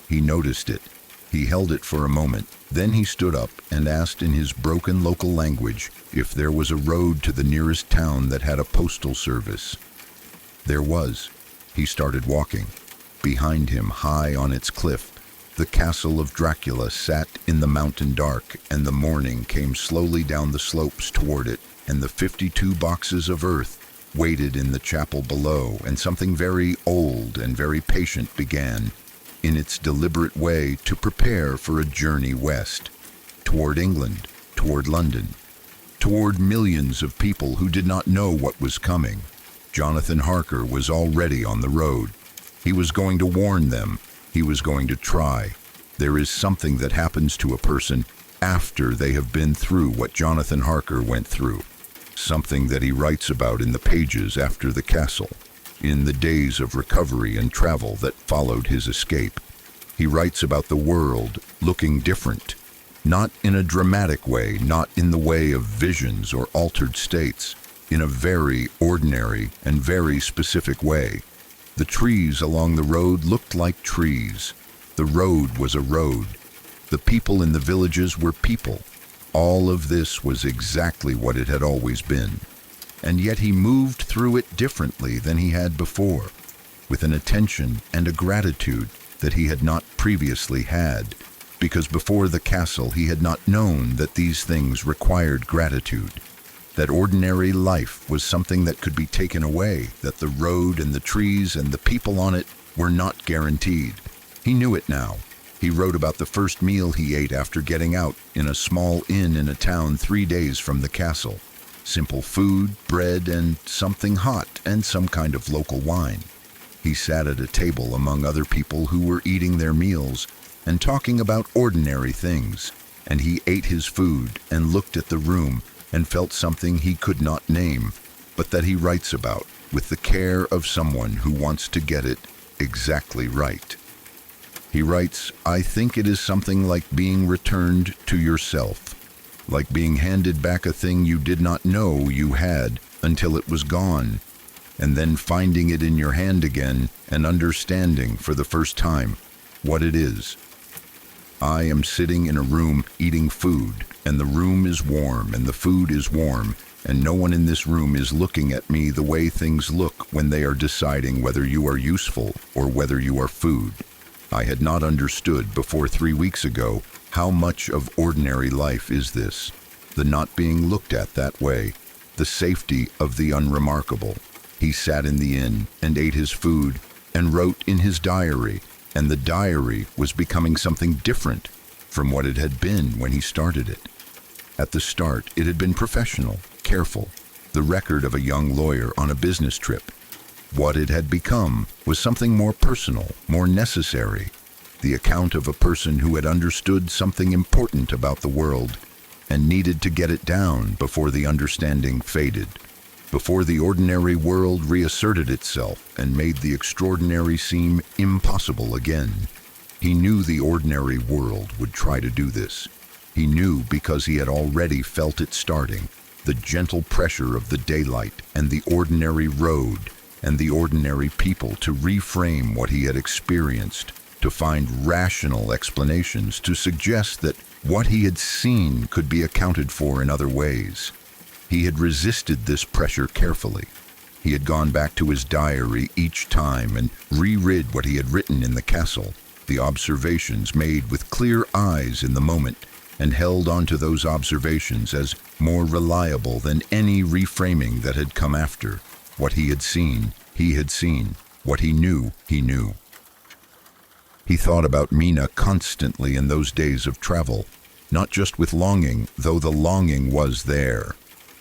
Speaker 1: He noticed it. He held it for a moment. Then he stood up and asked in his broken local language if there was a road to the nearest town that had a postal service. There was. He started walking. Behind him, high on its cliff, the castle of Dracula sat in the mountain dark, and the morning came slowly down the slopes toward it, and the 52 boxes of earth waited in the chapel below, and something very old and very patient began, in its deliberate way, to prepare for a journey west, toward England, toward London, toward millions of people who did not know what was coming. Jonathan Harker was already on the road. He was going to warn them. He was going to try. There is something that happens to a person after they have been through what Jonathan Harker went through. Something that he writes about in the pages after the castle, in the days of recovery and travel that followed his escape. He writes about the world looking different, not in a dramatic way, not in the way of visions or altered states, in a very ordinary and very specific way. The trees along the road looked like trees. The road was a road. The people in the villages were people. All of this was exactly what it had always been. And yet he moved through it differently than he had before, with an attention and a gratitude that he had not previously had, because before the castle he had not known that these things required gratitude, that ordinary life was something that could be taken away, that the road and the trees and the people on it were not guaranteed. He knew it now. He wrote about the first meal he ate after getting out in a small inn in a town 3 days from the castle. Simple food, bread, and something hot, and some kind of local wine. He sat at a table among other people who were eating their meals and talking about ordinary things, and he ate his food and looked at the room and felt something he could not name, but that he writes about with the care of someone who wants to get it exactly right. He writes, "I think it is something like being returned to yourself, like being handed back a thing you did not know you had until it was gone, and then finding it in your hand again and understanding for the first time what it is. I am sitting in a room eating food, and the room is warm and the food is warm, and no one in this room is looking at me the way things look when they are deciding whether you are useful or whether you are food. I had not understood before 3 weeks ago how much of ordinary life is this, the not being looked at that way, the safety of the unremarkable." He sat in the inn and ate his food and wrote in his diary, and the diary was becoming something different from what it had been when he started it. At the start, it had been professional, careful, the record of a young lawyer on a business trip. What it had become was something more personal, more necessary, the account of a person who had understood something important about the world and needed to get it down before the understanding faded, before the ordinary world reasserted itself and made the extraordinary seem impossible again. He knew the ordinary world would try to do this. He knew because he had already felt it starting, the gentle pressure of the daylight and the ordinary road and the ordinary people to reframe what he had experienced, to find rational explanations, to suggest that what he had seen could be accounted for in other ways. He had resisted this pressure carefully. He had gone back to his diary each time and reread what he had written in the castle, the observations made with clear eyes in the moment, and held on to those observations as more reliable than any reframing that had come after. What he had seen, What he knew, he knew. He thought about Mina constantly in those days of travel, not just with longing, though the longing was there,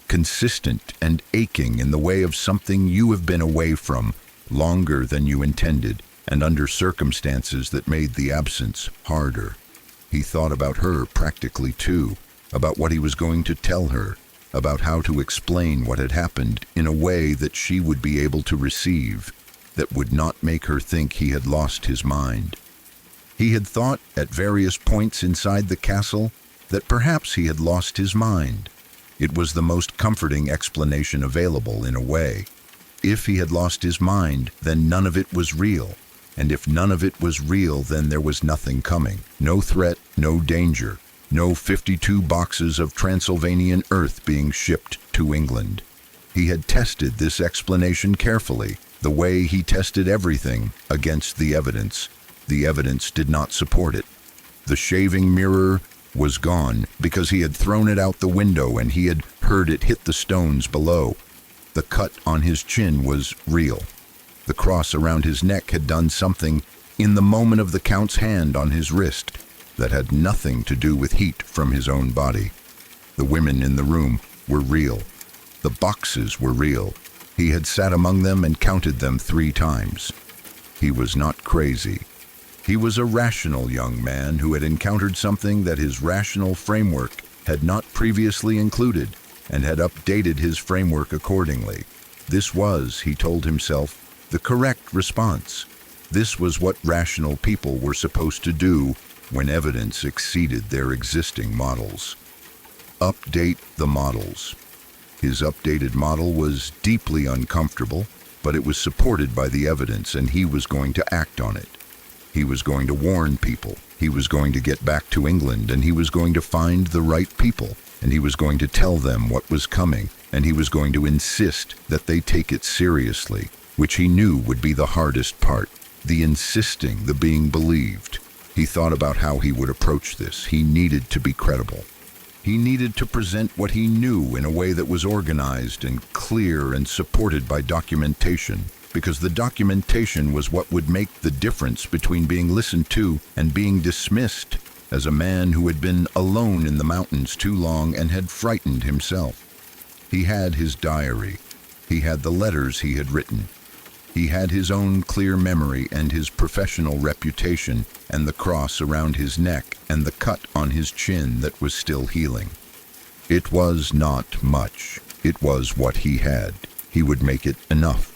Speaker 1: consistent and aching in the way of something you have been away from longer than you intended, and under circumstances that made the absence harder. He thought about her practically too, about what he was going to tell her, about how to explain what had happened in a way that she would be able to receive, that would not make her think he had lost his mind. He had thought at various points inside the castle that perhaps he had lost his mind. It was the most comforting explanation available in a way. If he had lost his mind, then none of it was real. And if none of it was real, then there was nothing coming. No threat, no danger. No 52 boxes of Transylvanian earth being shipped to England. He had tested this explanation carefully, the way he tested everything, against the evidence. The evidence did not support it. The shaving mirror was gone because he had thrown it out the window and he had heard it hit the stones below. The cut on his chin was real. The cross around his neck had done something in the moment of the Count's hand on his wrist that had nothing to do with heat from his own body. The women in the room were real. The boxes were real. He had sat among them and counted them 3 times. He was not crazy. He was a rational young man who had encountered something that his rational framework had not previously included and had updated his framework accordingly. This was, he told himself, the correct response. This was what rational people were supposed to do when evidence exceeded their existing models. Update the models. His updated model was deeply uncomfortable, but it was supported by the evidence and he was going to act on it. He was going to warn people. He was going to get back to England and he was going to find the right people and he was going to tell them what was coming and he was going to insist that they take it seriously, which he knew would be the hardest part, the insisting, the being believed. He thought about how he would approach this. He needed to be credible. He needed to present what he knew in a way that was organized and clear and supported by documentation, because the documentation was what would make the difference between being listened to and being dismissed as a man who had been alone in the mountains too long and had frightened himself. He had his diary. He had the letters he had written. He had his own clear memory and his professional reputation and the cross around his neck and the cut on his chin that was still healing. It was not much. It was what he had. He would make it enough.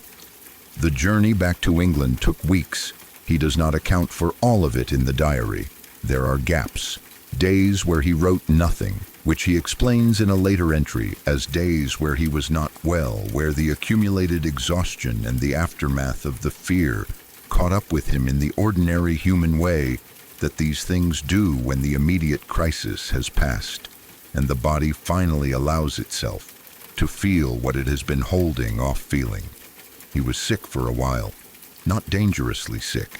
Speaker 1: The journey back to England took weeks. He does not account for all of it in the diary. There are gaps, days where he wrote nothing, which he explains in a later entry as days where he was not well, where the accumulated exhaustion and the aftermath of the fear caught up with him in the ordinary human way that these things do when the immediate crisis has passed, and the body finally allows itself to feel what it has been holding off feeling. He was sick for a while, not dangerously sick.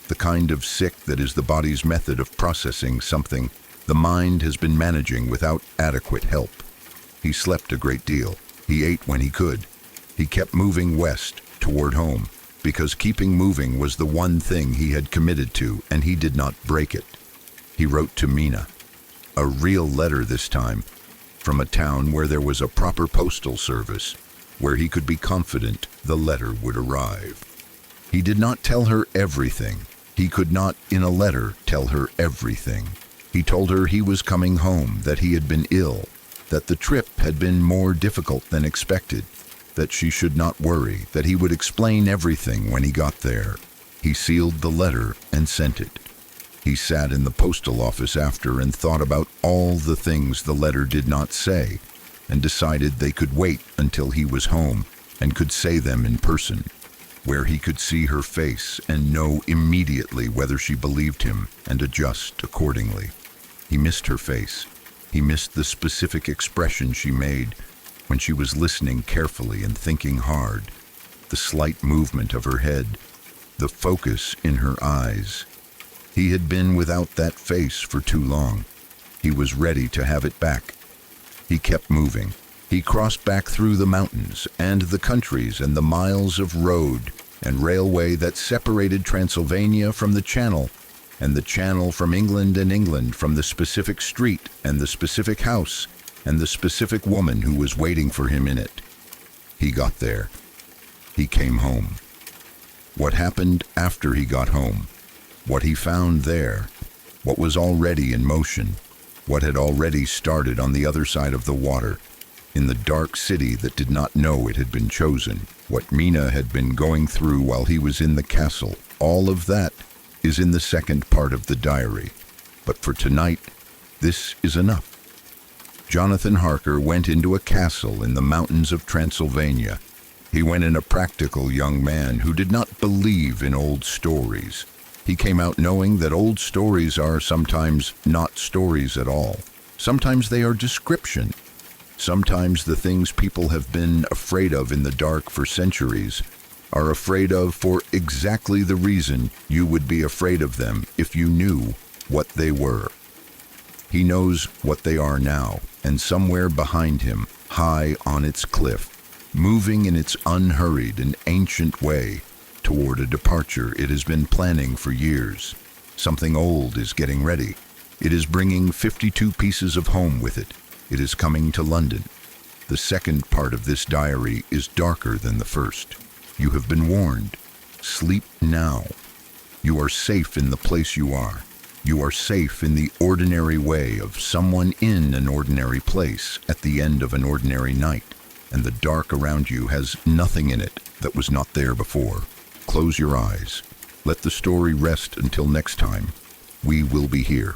Speaker 1: The kind of sick that is the body's method of processing something the mind has been managing without adequate help. He slept a great deal. He ate when he could. He kept moving west, toward home, because keeping moving was the one thing he had committed to, and he did not break it. He wrote to Mina. A real letter this time, from a town where there was a proper postal service, where he could be confident the letter would arrive. He did not tell her everything. He could not, in a letter, tell her everything. He told her he was coming home, that he had been ill, that the trip had been more difficult than expected, that she should not worry, that he would explain everything when he got there. He sealed the letter and sent it. He sat in the postal office after and thought about all the things the letter did not say, and decided they could wait until he was home and could say them in person, where he could see her face and know immediately whether she believed him and adjust accordingly. He missed her face. He missed the specific expression she made when she was listening carefully and thinking hard, the slight movement of her head, the focus in her eyes. He had been without that face for too long. He was ready to have it back. He kept moving. He crossed back through the mountains and the countries and the miles of road and railway that separated Transylvania from the Channel, and the Channel from England, and England from the specific street and the specific house and the specific woman who was waiting for him in it. He got there. He came home. What happened after he got home? What he found there? What was already in motion? What had already started on the other side of the water, in the dark city that did not know it had been chosen? What Mina had been going through while he was in the castle? All of that is in the second part of the diary. But for tonight, this is enough. Jonathan Harker went into a castle in the mountains of Transylvania. He went in a practical young man who did not believe in old stories. He came out knowing that old stories are sometimes not stories at all. Sometimes they are description. Sometimes the things people have been afraid of in the dark for centuries are afraid of for exactly the reason you would be afraid of them if you knew what they were. He knows what they are now, and somewhere behind him, high on its cliff, moving in its unhurried and ancient way toward a departure it has been planning for years, something old is getting ready. It is bringing 52 pieces of home with it. It is coming to London. The second part of this diary is darker than the first. You have been warned. Sleep now. You are safe in the place you are. You are safe in the ordinary way of someone in an ordinary place at the end of an ordinary night, and the dark around you has nothing in it that was not there before. Close your eyes. Let the story rest until next time. We will be here.